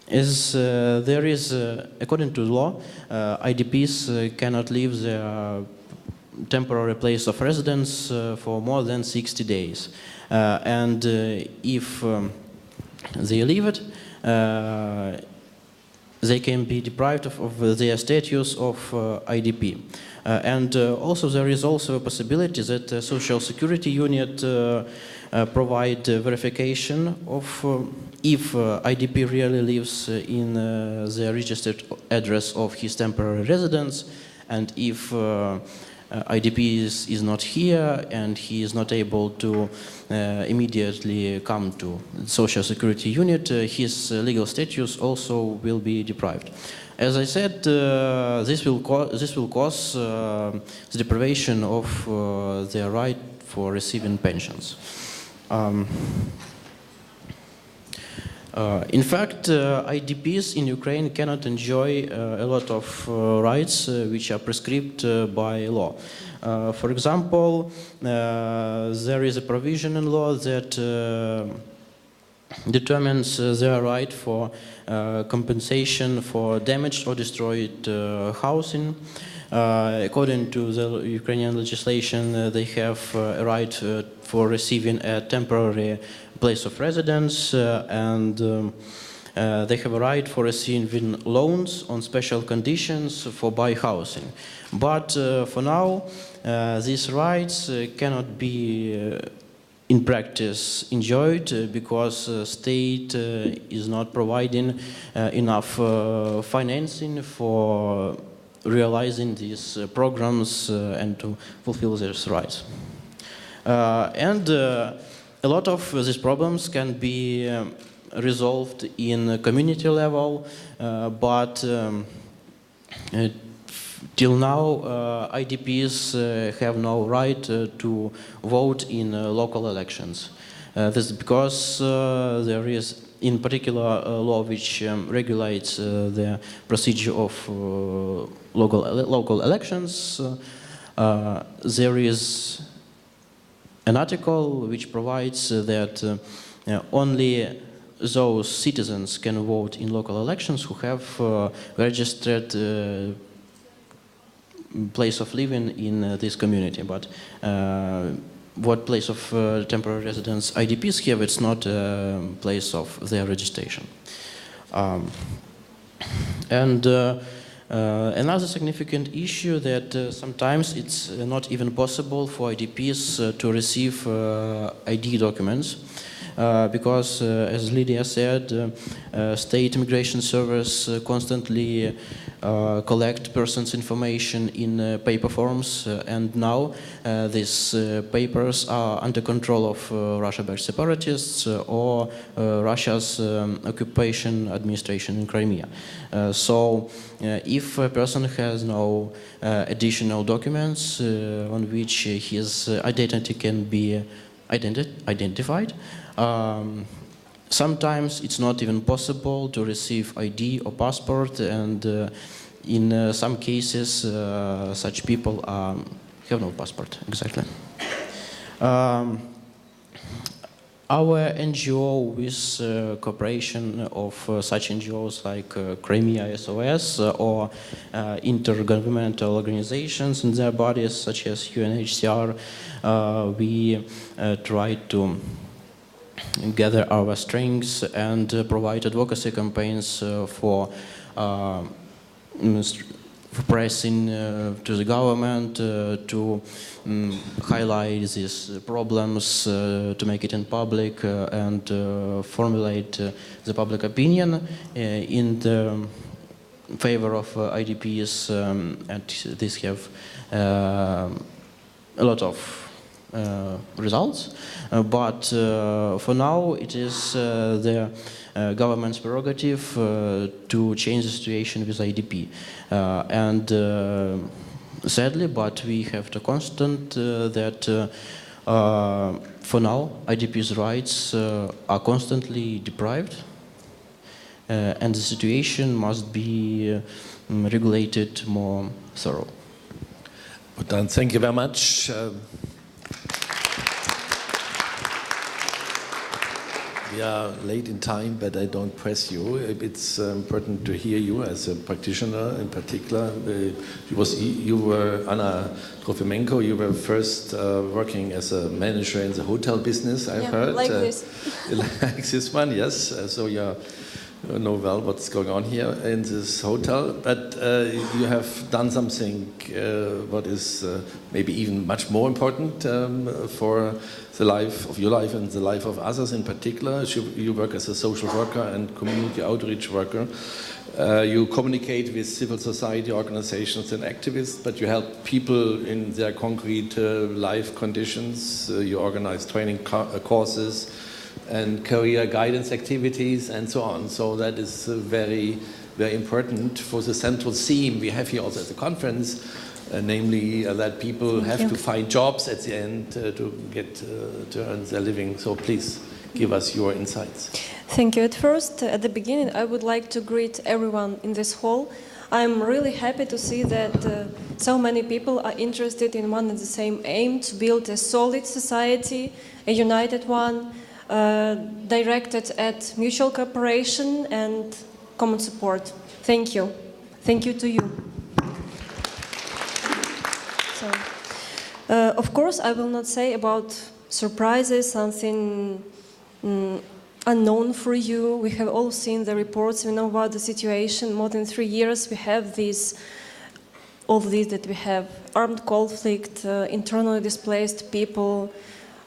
Speaker 4: As there is, according to law, IDPs cannot leave their temporary place of residence for more than 60 days. And if they leave it, they can be deprived of their status of IDP. And also there is also a possibility that the Social Security unit provide verification of if IDP really lives in the registered address of his temporary residence, and if IDP is not here and he is not able to immediately come to the Social Security unit, his legal status also will be deprived. As I said, this will cause the deprivation of their right for receiving pensions. In fact, IDPs in Ukraine cannot enjoy a lot of rights which are prescribed by law. For example, there is a provision in law that determines their right for compensation for damaged or destroyed housing. According to the Ukrainian legislation, they have a right for receiving a temporary place of residence, and they have a right for receiving loans on special conditions for buy housing. But for now, these rights cannot be in practice enjoyed because state is not providing enough financing for realizing these programs and to fulfill these rights. And a lot of these problems can be resolved in community level, but till now IDPs have no right to vote in local elections. This is because there is in particular a law which regulates the procedure of local elections. There is an article which provides that only those citizens can vote in local elections who have registered place of living in this community. But what place of temporary residence IDPs have, it's not a place of their registration. Another significant issue that sometimes it's not even possible for IDPs to receive ID documents because, as Lidiia said, state immigration service constantly collect persons' information in paper forms, and now these papers are under control of Russia-based separatists or Russia's occupation administration in Crimea. So if a person has no additional documents on which his identity can be identified, sometimes it's not even possible to receive ID or passport, and in some cases such people have no passport, exactly. Our NGO, with cooperation of such NGOs like Crimea SOS or intergovernmental organizations and their bodies such as UNHCR, we try to gather our strengths and provide advocacy campaigns for pressing to the government to highlight these problems, to make it in public and formulate the public opinion in the favor of IDPs, and these have a lot of results. But for now it is the government's prerogative to change the situation with IDP. And sadly, but we have to constant that for now IDP's rights are constantly deprived, and the situation must be regulated more thorough.
Speaker 1: Bohdan, thank you very much. We are late in time, but I don't press you. It's important to hear you as a practitioner in particular. You were, Anna Trofimenko, you were first working as a manager in the hotel business, I've heard.
Speaker 2: Like this.
Speaker 1: Like this one, yes. So you're know well what's going on here in this hotel, but you have done something what is maybe even much more important for the life of your life and the life of others in particular. You work as a social worker and community outreach worker. You communicate with civil society organizations and activists, but you help people in their concrete life conditions. You organize training courses and career guidance activities and so on. So that is very, very important for the central theme we have here also at the conference, namely that people have to find jobs at the end to get to earn their living. So please give us your insights.
Speaker 5: Thank you. At first, at the beginning, I would like to greet everyone in this hall. I'm really happy to see that so many people are interested in one and the same aim, to build a solid society, a united one, directed at mutual cooperation and common support. Thank you. Thank you to you. So, of course, I will not say about surprises, something unknown for you. We have all seen the reports. We know about the situation. More than 3 years, we have all of these that we have: armed conflict, internally displaced people,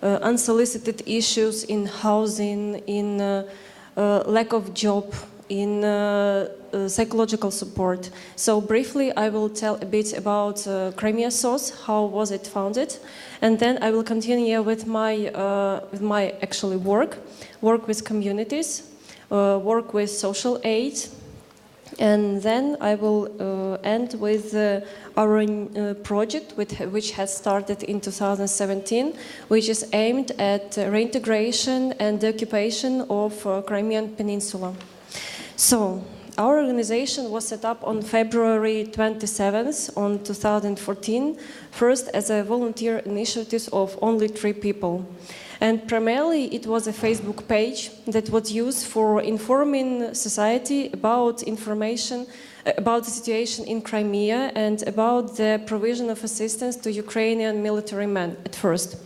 Speaker 5: unsolicited issues in housing, in lack of job, in psychological support. So briefly, I will tell a bit about Crimea SOS, how was it founded, and then I will continue with my actually work with communities, work with social aid, and then I will end with our project which has started in 2017, which is aimed at reintegration and the occupation of Crimean Peninsula. So, our organization was set up on February 27th on 2014, first as a volunteer initiative of only 3 people. And primarily it was a Facebook page that was used for informing society about information about the situation in Crimea and about the provision of assistance to Ukrainian military men at first.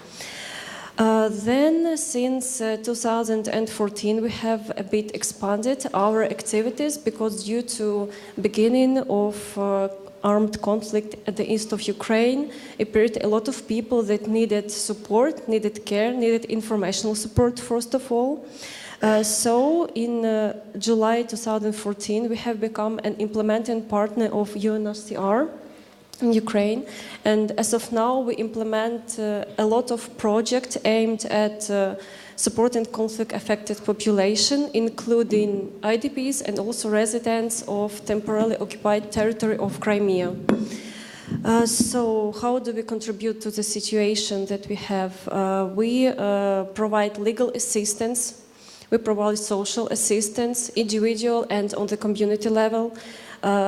Speaker 5: Then, since 2014, we have a bit expanded our activities because due to beginning of armed conflict at the east of Ukraine, appeared a lot of people that needed support, needed care, needed informational support first of all. So in July 2014, we have become an implementing partner of UNHCR in Ukraine, and as of now we implement a lot of projects aimed at supporting conflict-affected population, including IDPs and also residents of temporarily occupied territory of Crimea. So how do we contribute to the situation that we have? We provide legal assistance, we provide social assistance, individual and on the community level.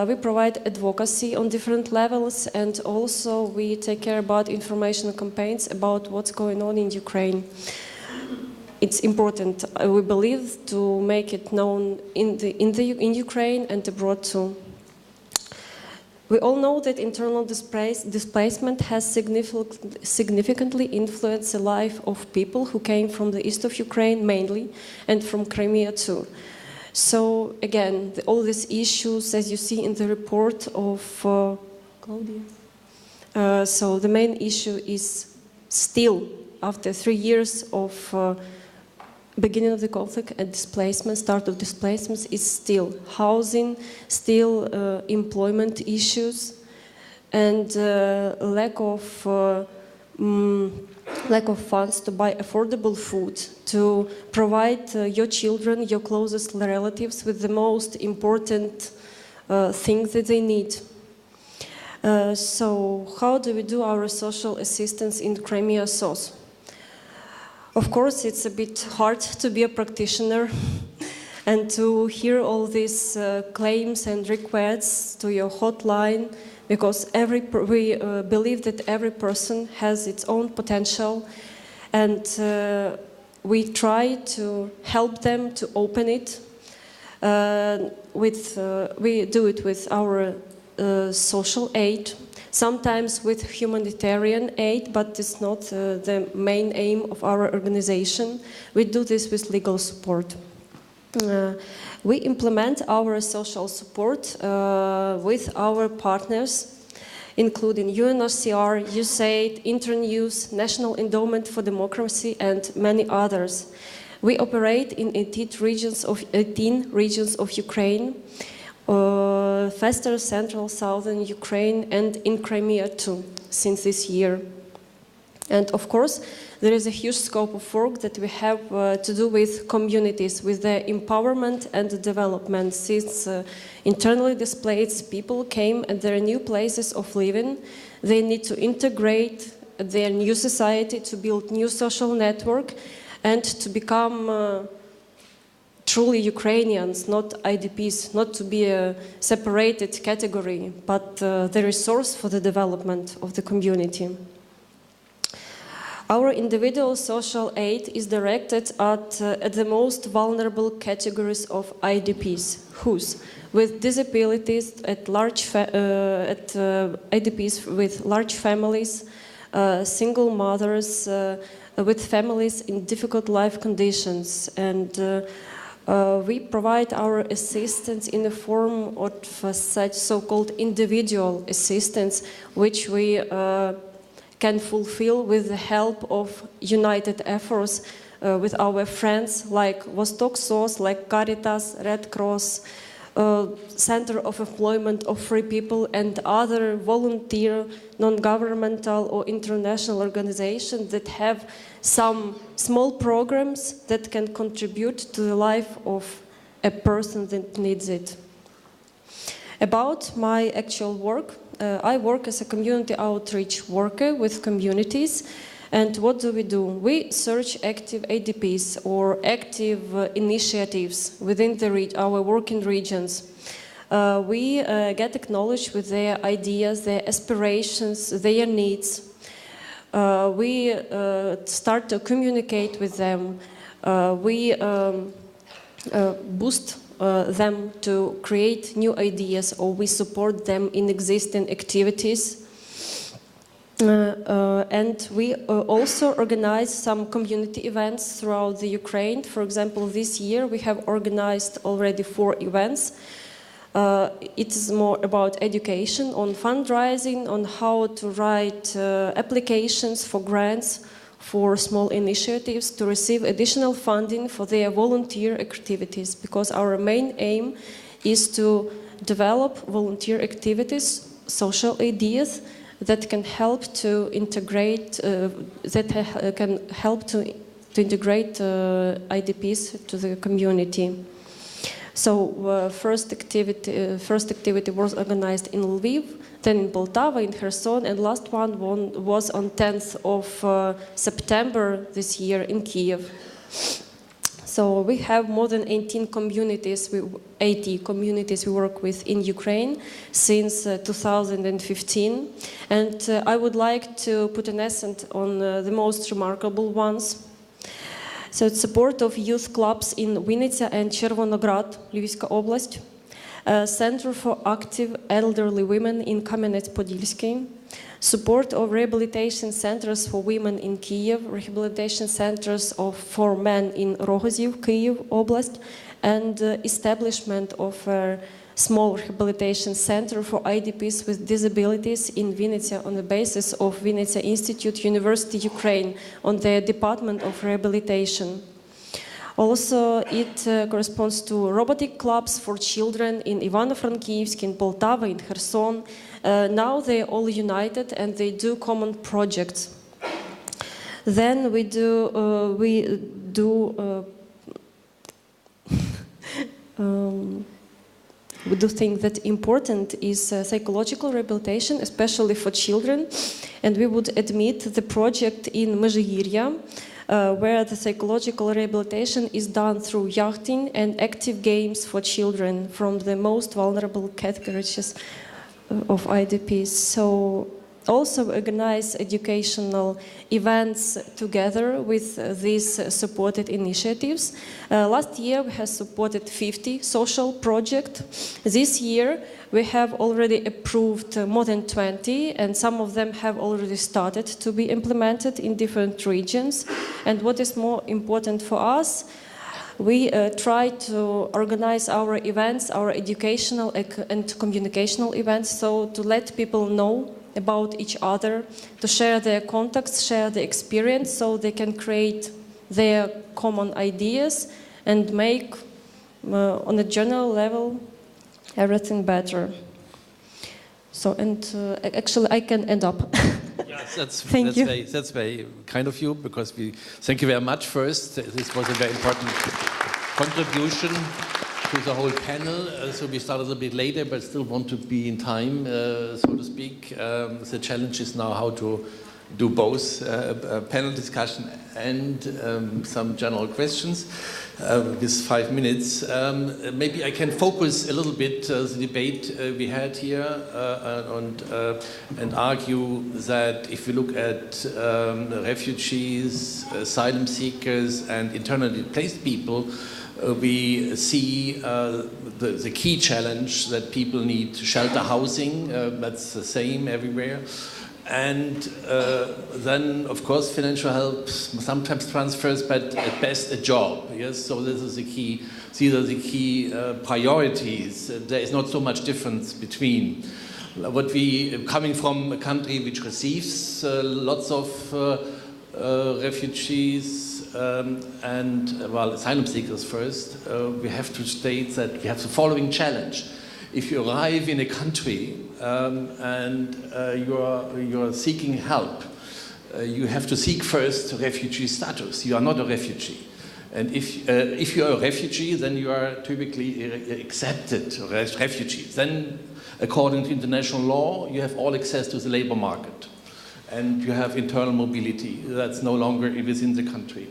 Speaker 5: We provide advocacy on different levels, and also we take care about information campaigns about what's going on in Ukraine. It's important, we believe, to make it known in Ukraine and abroad too. We all know that internal displacement has significantly influenced the life of people who came from the east of Ukraine mainly, and from Crimea too. So again, all these issues, as you see in the report of Klavdiya. So the main issue is still, after 3 years of beginning of the conflict and displacement, start of displacements, is still housing, still employment issues, and lack of funds to buy affordable food, to provide your children, your closest relatives with the most important things that they need. So how do we do our social assistance in Crimea SOS? Of course, it's a bit hard to be a practitioner and to hear all these claims and requests to your hotline, because we believe that every person has its own potential, and we try to help them to open it. We do it with our social aid, sometimes with humanitarian aid, but it's not the main aim of our organization. We do this with legal support. We implement our social support with our partners, including UNHCR, USAID, Internews, National Endowment for Democracy, and many others. We operate in 18 regions of Ukraine, Western, Central, Southern Ukraine, and in Crimea too, since this year. And of course, there is a huge scope of work that we have to do with communities, with their empowerment and development, since internally displaced people came and their new places of living. They need to integrate their new society, to build new social network, and to become truly Ukrainians, not IDPs, not to be a separated category, but the resource for the development of the community. Our individual social aid is directed at the most vulnerable categories of IDPs, whose with disabilities, IDPs with large families, single mothers, with families in difficult life conditions, and we provide our assistance in the form of such so-called individual assistance, which we can fulfill with the help of united efforts with our friends like Vostok SOS, like Caritas, Red Cross, Center of Employment of Free People, and other volunteer, non-governmental or international organizations that have some small programs that can contribute to the life of a person that needs it. About my actual work, I work as a community outreach worker with communities. And what do? We search active IDPs or active initiatives within our working regions. We get acknowledged with their ideas, their aspirations, their needs. We start to communicate with them. We boost them to create new ideas, or we support them in existing activities. And we also organize some community events throughout the Ukraine. For example, this year we have organized already 4 events. It is more about education, on fundraising, on how to write applications for grants for small initiatives to receive additional funding for their volunteer activities, because our main aim is to develop volunteer activities, social ideas that can help to integrate IDPs to the community. So first activity was organized in Lviv, then in Poltava, in Kherson, and last one was on 10th of September this year in Kiev. So we have more than 80 communities we work with in Ukraine since 2015. And I would like to put an accent on the most remarkable ones. So it's support of youth clubs in Vinnitsa and Chervonograd, Lviivska Oblast, Center for Active Elderly Women in Kamenets-Podilsky, support of rehabilitation centers for women in Kiev, rehabilitation centers for men in Rogoziv, Kiev Oblast, and establishment of a small rehabilitation center for IDPs with disabilities in Vinnitsa on the basis of Vinnitsa Institute, University Ukraine, on the Department of Rehabilitation. Also, it corresponds to robotic clubs for children in Ivano-Frankivsk, in Poltava, in Kherson. Now they're all united and they do common projects. Then we do think that important is psychological rehabilitation, especially for children, and we would admit the project in Mezhigirya, where the psychological rehabilitation is done through yachting and active games for children from the most vulnerable categories of IDPs. So also organize educational events together with these supported initiatives. Last year we have supported 50 social projects. This year we have already approved more than 20, and some of them have already started to be implemented in different regions. And what is more important for us, we try to organize our events, our educational and communicational events, so to let people know about each other, to share their contacts, share their experience, so they can create their common ideas and make, on a general level, everything better. So, and actually I can end up.
Speaker 1: Yes, that's very kind of you, because thank you very much first. This was a very important contribution to the whole panel. So we started a bit later, but still want to be in time, so to speak. The challenge is now how to do both panel discussion and some general questions with 5 minutes. Maybe I can focus a little bit the debate we had here and argue that if we look at refugees, asylum seekers and internally displaced people, we see the key challenge that people need shelter, housing. That's the same everywhere. And then, of course, financial help, sometimes transfers, but at best a job. Yes, so this is the key. These are the key priorities. There is not so much difference between what we coming from a country which receives lots of refugees and asylum seekers first. We have to state that we have the following challenge. If you arrive in a country and you're seeking help, you have to seek first refugee status. You are not a refugee. And if you are a refugee, then you are typically accepted refugees. Then, according to international law, you have all access to the labor market. And you have internal mobility. That's no longer within the country.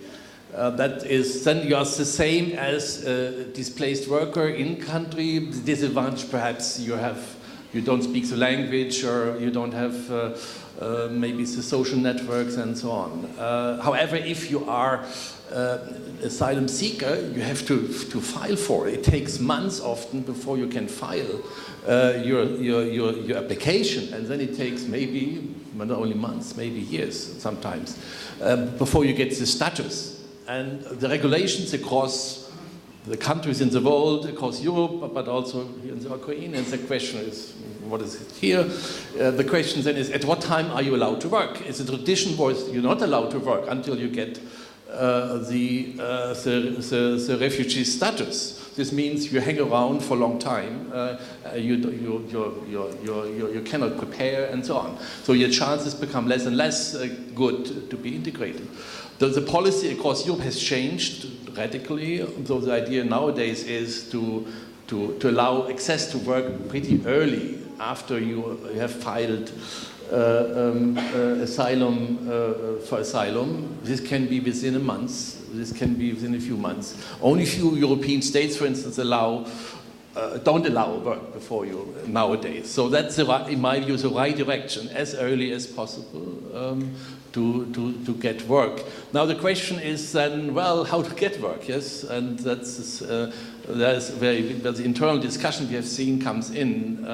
Speaker 1: That is, then you are the same as a displaced worker in country. The disadvantage, perhaps, you don't speak the language, or you don't have maybe the social networks and so on. However, if you are asylum seeker, you have to file for it. It takes months often before you can file your application, and then it takes maybe not only months, maybe years sometimes before you get the status. And the regulations across the countries in the world, across Europe, but also here in the Ukraine, and the question is, what is it here? The question then is, at what time are you allowed to work? It's a tradition where you're not allowed to work until you get the refugee status. This means you hang around for a long time, you cannot prepare, and so on. So your chances become less and less good to be integrated. The policy across Europe has changed radically. So the idea nowadays is to allow access to work pretty early after you have filed asylum for asylum. This can be within a month. This can be within a few months. Only few European states, for instance, don't allow work before you nowadays. So that's, in my view, the right direction, as early as possible to get work. Now the question is then, well, how to get work? Yes, and that's where the internal discussion we have seen comes in.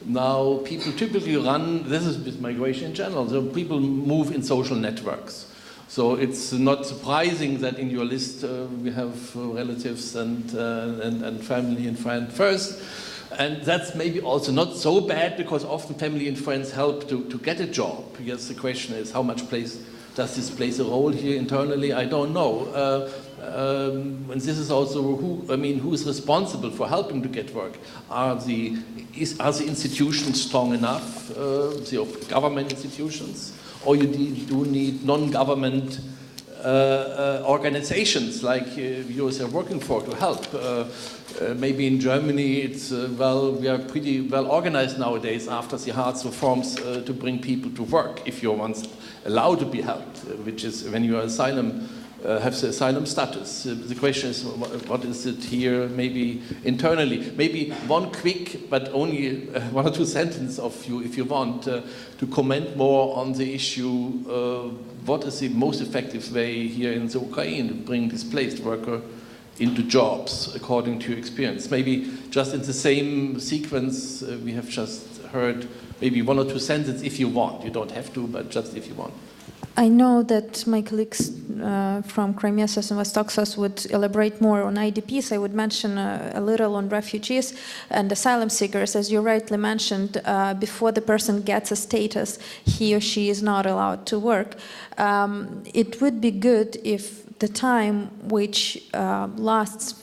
Speaker 1: Now people typically run. This is with migration in general. So people move in social networks. So it's not surprising that in your list we have relatives and family and friends first. And that's maybe also not so bad, because often family and friends help to get a job. Yes, the question is, how much does this play a role here internally? I don't know. And this is also who is responsible for helping to get work? Are the institutions strong enough, the government institutions? Or you do need non-government organizations like you are working for to help. Maybe in Germany it's we are pretty well organized nowadays after the hard reforms to bring people to work if you're once allowed to be helped, which is when you are have the asylum status. The question is, what is it here, maybe internally? Maybe one quick, but only 1 or 2 sentences of you, if you want, to comment more on the issue, what is the most effective way here in the Ukraine to bring displaced worker into jobs, according to your experience? Maybe just in the same sequence we have just heard, maybe 1 or 2 sentences if you want. You don't have to, but just if you want.
Speaker 2: I know that my colleagues from Crimea and Vostok would elaborate more on IDPs. I would mention a little on refugees and asylum seekers. As you rightly mentioned, before the person gets a status, he or she is not allowed to work. It would be good if the time which lasts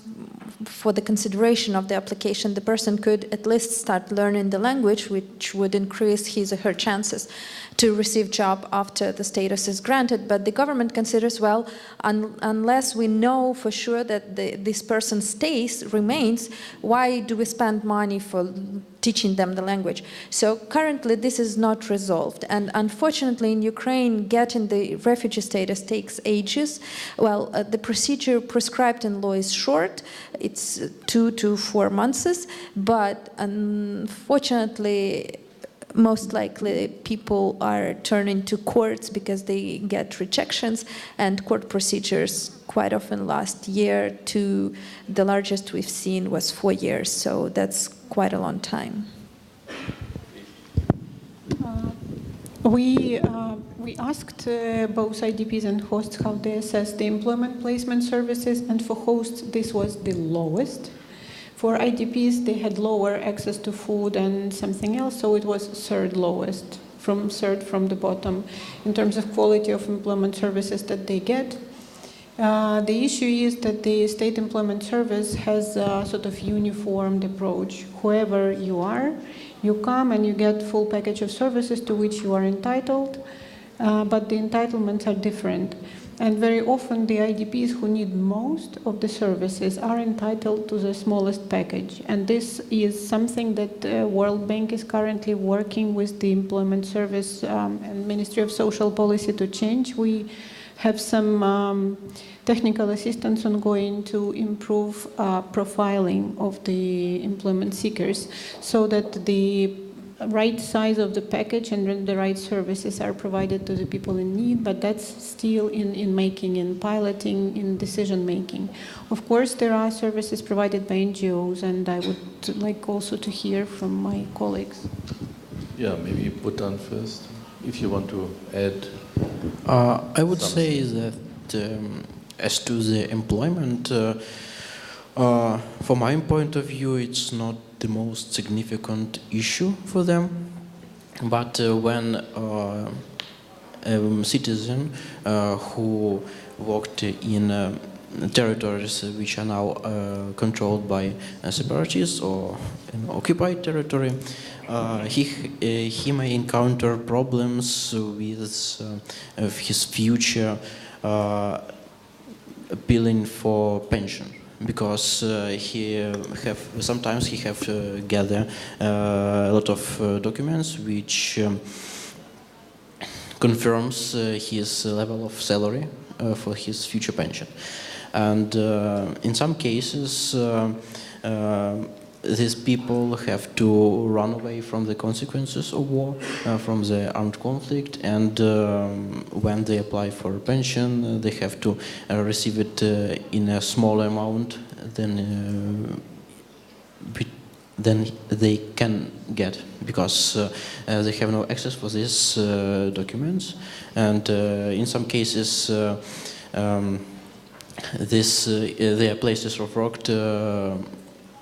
Speaker 2: for the consideration of the application, the person could at least start learning the language, which would increase his or her chances to receive job after the status is granted. But the government considers, well, unless we know for sure that this person remains, why do we spend money for teaching them the language? So currently this is not resolved. And unfortunately in Ukraine, getting the refugee status takes ages. Well, the procedure prescribed in law is short. It's 2 to 4 months. But unfortunately, most likely people are turning to courts because they get rejections, and court procedures quite often last year to the largest we've seen was 4 years, so that's quite a long time.
Speaker 3: We asked both IDPs and hosts how they assess the employment placement services, and for hosts this was the lowest. For IDPs, they had lower access to food and something else, so it was third lowest, third from the bottom, in terms of quality of employment services that they get. The issue is that the state employment service has a sort of uniformed approach. Whoever you are, you come and you get full package of services to which you are entitled, but the entitlements are different. And very often the IDPs who need most of the services are entitled to the smallest package. And this is something that World Bank is currently working with the Employment Service and Ministry of Social Policy to change. We have some technical assistance ongoing to improve profiling of the employment seekers so that the right size of the package and the right services are provided to the people in need, but that's still in making, in piloting, in decision making. Of course, there are services provided by NGOs, and I would like also to hear from my colleagues.
Speaker 1: Yeah, maybe Bohdan first, if you want to add.
Speaker 4: I would say that as to the employment, from my point of view, it's not the most significant issue for them. But when a citizen who worked in territories which are now controlled by separatists or in occupied territory, he may encounter problems with his future appealing for pension. Because sometimes he have to gather a lot of documents which confirms his level of salary for his future pension. And in some cases, these people have to run away from the consequences of war, from the armed conflict, and when they apply for a pension, they have to receive it in a smaller amount than they can get, because they have no access for these documents, and in some cases their places of work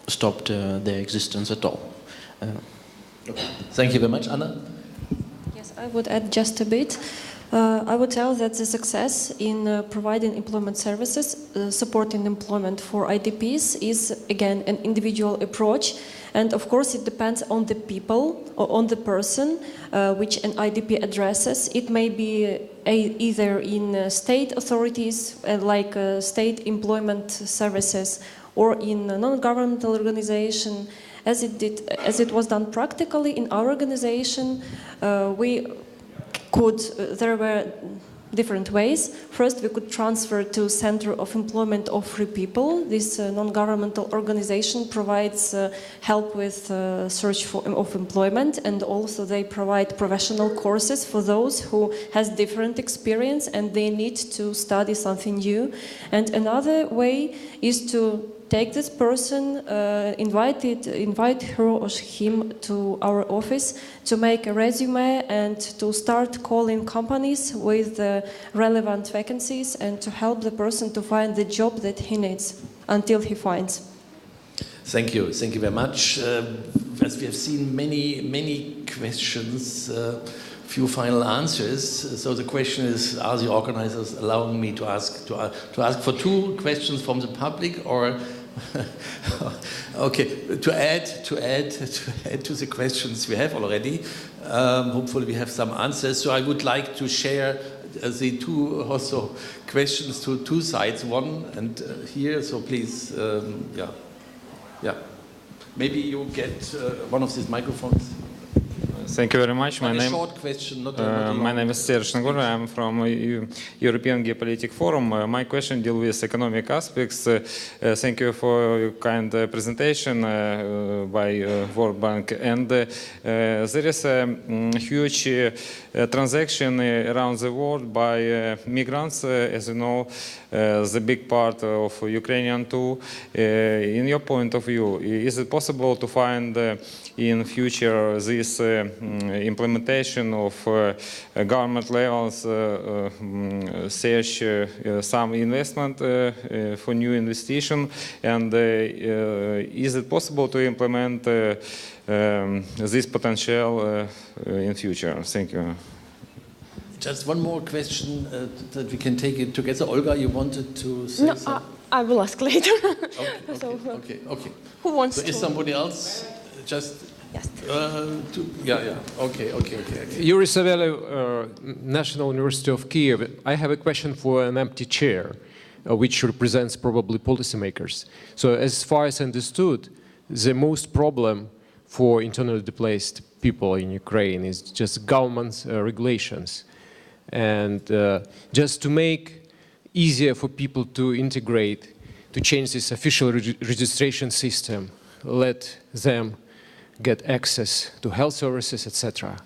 Speaker 4: stopped their existence at all.
Speaker 1: Thank you very much, Anna.
Speaker 5: Yes, I would add just a bit. I would tell that the success in providing employment services, supporting employment for IDPs is again an individual approach, and of course it depends on the people or on the person which an IDP addresses. It may be either in state authorities like state employment services, or in a non-governmental organization, as it was done practically in our organization. There were different ways. First, we could transfer to Center of Employment of Free People. This non-governmental organization provides help with search of employment, and also they provide professional courses for those who has different experience and they need to study something new. And another way is to take this person, invite her or him to our office to make a resume and to start calling companies with relevant vacancies and to help the person to find the job that he needs until he finds.
Speaker 1: Thank you very much. As we have seen many questions, few final answers. So the question is: are the organizers allowing me to ask for 2 questions from the public, or okay, to add to the questions we have already? Hopefully, we have some answers. So I would like to share the 2 also questions to 2 sides. One and here. So please, yeah. Maybe you get one of these microphones.
Speaker 6: Thank you very much.
Speaker 1: My name
Speaker 6: is Serge Nagor. I'm from European Geopolitical Forum. My question deals with economic aspects. Thank you for your kind presentation by World Bank. And there is a huge transaction around the world by migrants. As you know, the big part of Ukrainian too. In your point of view, is it possible to find in future this implementation of government levels search some investment for new investigation, and is it possible to implement this potential in future? Thank you.
Speaker 1: Just one more question that we can take it together. Olga, you wanted to say something?
Speaker 7: I will ask later.
Speaker 1: Okay.
Speaker 7: Who wants
Speaker 1: to? Is somebody else? Just.
Speaker 7: Yes.
Speaker 1: Okay.
Speaker 8: Yuri Savely, National University of Kiev. I have a question for an empty chair, which represents probably policymakers. So as far as understood, the most problem for internally displaced people in Ukraine is just government regulations. And just to make easier for people to integrate, to change this official registration system, let them get access to health services, etc.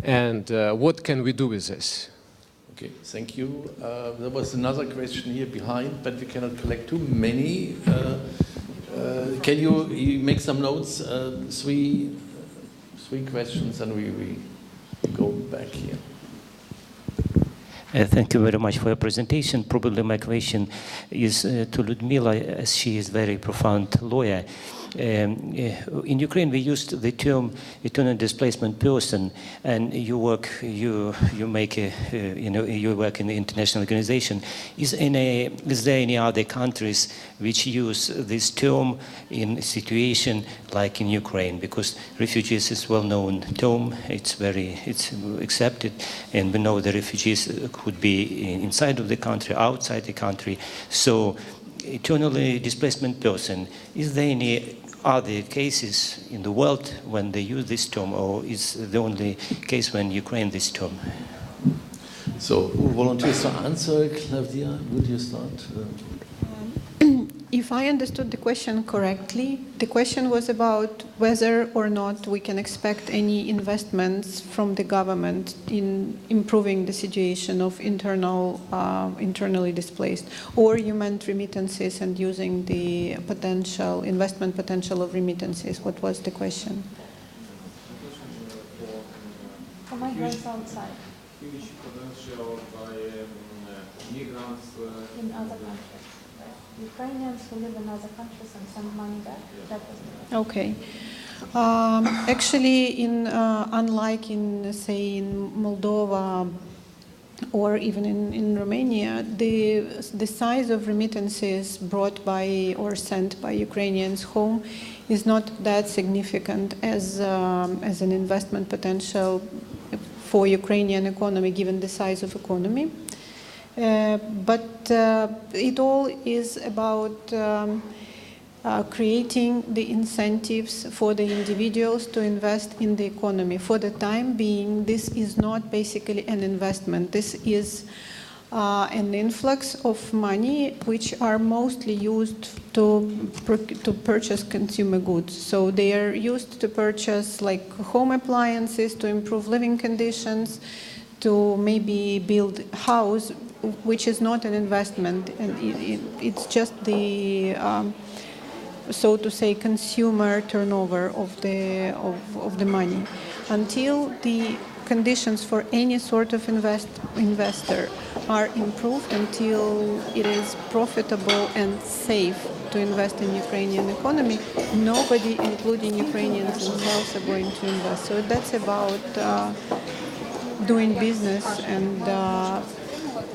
Speaker 8: And what can we do with this?
Speaker 1: Okay, thank you. There was another question here behind, but we cannot collect too many. Can you make some notes? Three questions, and we go back here.
Speaker 9: Thank you very much for your presentation. Probably my question is to Ludmila, as she is a very profound lawyer. In Ukraine, we used the term eternal displacement person, and you work in the international organization. Is there any other countries which use this term in a situation like in Ukraine? Because refugees is well-known term. It's accepted, and we know the refugees could be inside of the country, outside the country. So, eternally displacement person. Is there any other cases in the world when they use this term, or is the only case when Ukraine this term?
Speaker 1: So, who volunteers to answer? Klavdiya, would you start?
Speaker 3: If I understood the question correctly, the question was about whether or not we can expect any investments from the government in improving the situation of internally displaced, or you meant remittances and using the investment potential of remittances. What was the question?
Speaker 2: For migrants outside.
Speaker 6: Huge potential by migrants
Speaker 2: in other countries. Ukrainians who live in other countries and send money back. That was
Speaker 3: okay. Actually, unlike in, say, in Moldova or even in Romania, the size of remittances brought by or sent by Ukrainians home is not that significant as an investment potential for Ukrainian economy, given the size of economy. But it all is about creating the incentives for the individuals to invest in the economy. For the time being, this is not basically an investment. This is an influx of money which are mostly used to purchase consumer goods. So they are used to purchase like home appliances, to improve living conditions, to maybe build house. which is not an investment, and it's just the so to say consumer turnover of the money. Until the conditions for any sort of investor are improved, until it is profitable and safe to invest in Ukrainian economy, nobody, including Ukrainians themselves, are going to invest. So that's about doing business and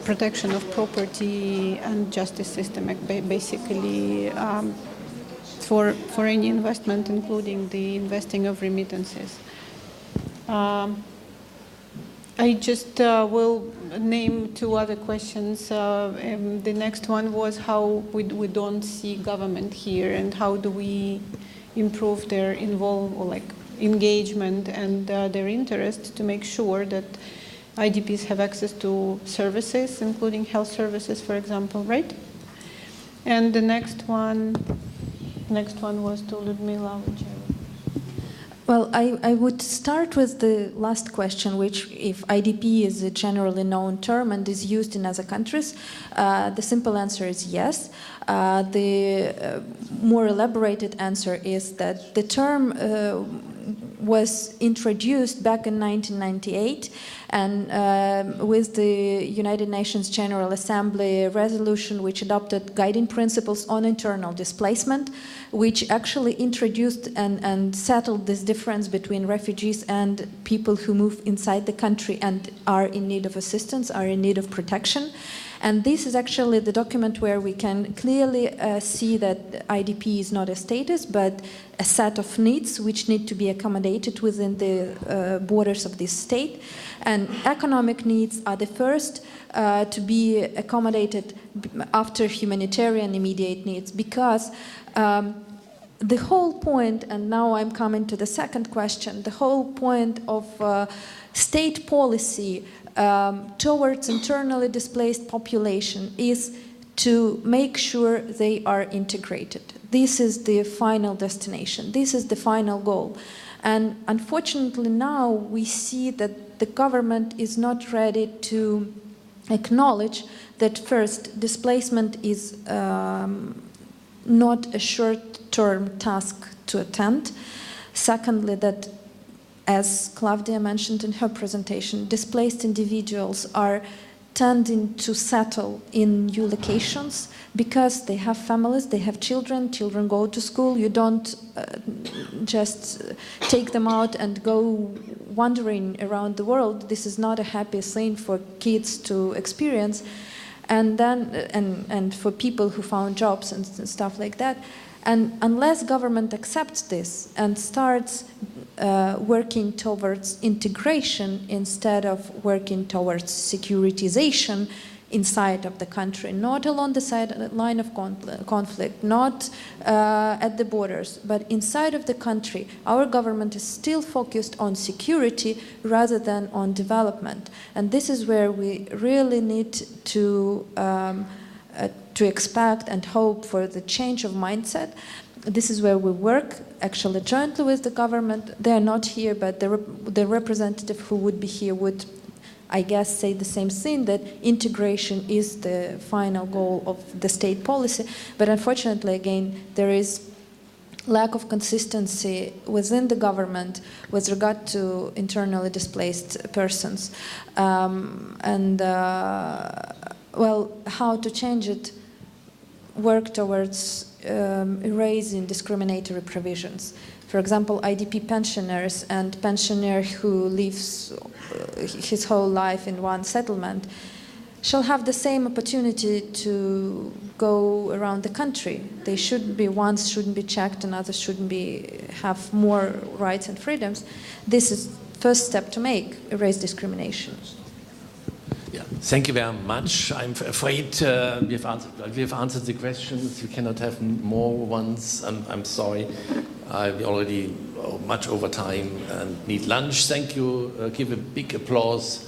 Speaker 3: protection of property and justice system, basically for any investment, including the investing of remittances. I just will name two other questions. The next one was how we don't see government here, and how do we improve their engagement and their interest to make sure that IDPs have access to services, including health services, for example, right? And the next one was to Ludmila.
Speaker 2: Well, I would start with the last question, which if IDP is a generally known term and is used in other countries, the simple answer is yes. The more elaborated answer is that the term was introduced back in 1998, and with the United Nations General Assembly resolution, which adopted guiding principles on internal displacement, which actually introduced and settled this difference between refugees and people who move inside the country and are in need of assistance, are in need of protection. And this is actually the document where we can clearly see that IDP is not a status, but a set of needs which need to be accommodated within the borders of this state. And economic needs are the first to be accommodated after humanitarian immediate needs, because the whole point, and now I'm coming to the second question, the whole point of state policy towards internally displaced population is to make sure they are integrated. This is the final destination. This is the final goal. And unfortunately now we see that the government is not ready to acknowledge that first, displacement is not a short-term task to attend. Secondly, that, as Klavdiya mentioned in her presentation, displaced individuals are tending to settle in new locations because they have families, they have children, children go to school. You don't just take them out and go wandering around the world. This is not a happy thing for kids to experience. And then, and for people who found jobs and stuff like that. And unless government accepts this and starts working towards integration instead of working towards securitization inside of the country, not along the line of conflict, not at the borders, but inside of the country, our government is still focused on security rather than on development. And this is where we really need to expect and hope for the change of mindset. This is where we work actually jointly with the government. They are not here, but the representative who would be here would, I guess, say the same thing, that integration is the final goal of the state policy. But unfortunately, again, there is lack of consistency within the government with regard to internally displaced persons. Well, how to change it? Work towards erasing discriminatory provisions. For example, IDP pensioners and pensioner who lives his whole life in one settlement shall have the same opportunity to go around the country. They should be, ones shouldn't be checked and others shouldn't be, have more rights and freedoms. This is first step to make, erase discrimination.
Speaker 1: Yeah, thank you very much. I'm afraid we have answered the questions. We cannot have more ones. I'm sorry. We already much over time and need lunch. Thank you. Give a big applause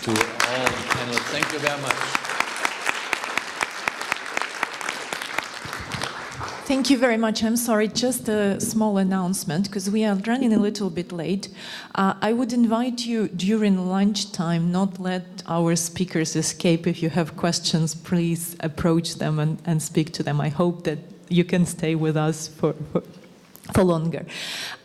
Speaker 1: to all the panel. Thank you very much.
Speaker 10: Thank you very much. I'm sorry, just a small announcement because we are running a little bit late. I would invite you during lunchtime, not let our speakers escape. If you have questions, please approach them and speak to them. I hope that you can stay with us for longer.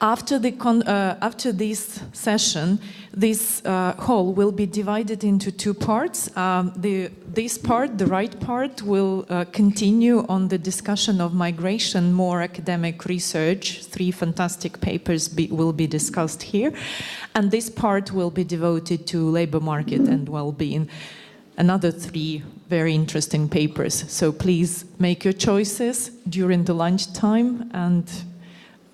Speaker 10: After this session, this hall will be divided into two parts. This part, the right part, will continue on the discussion of migration, more academic research. 3 fantastic papers will be discussed here. And this part will be devoted to labor market and well-being. Another 3 very interesting papers. So please make your choices during the lunchtime, and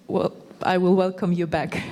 Speaker 10: well, I will welcome you back.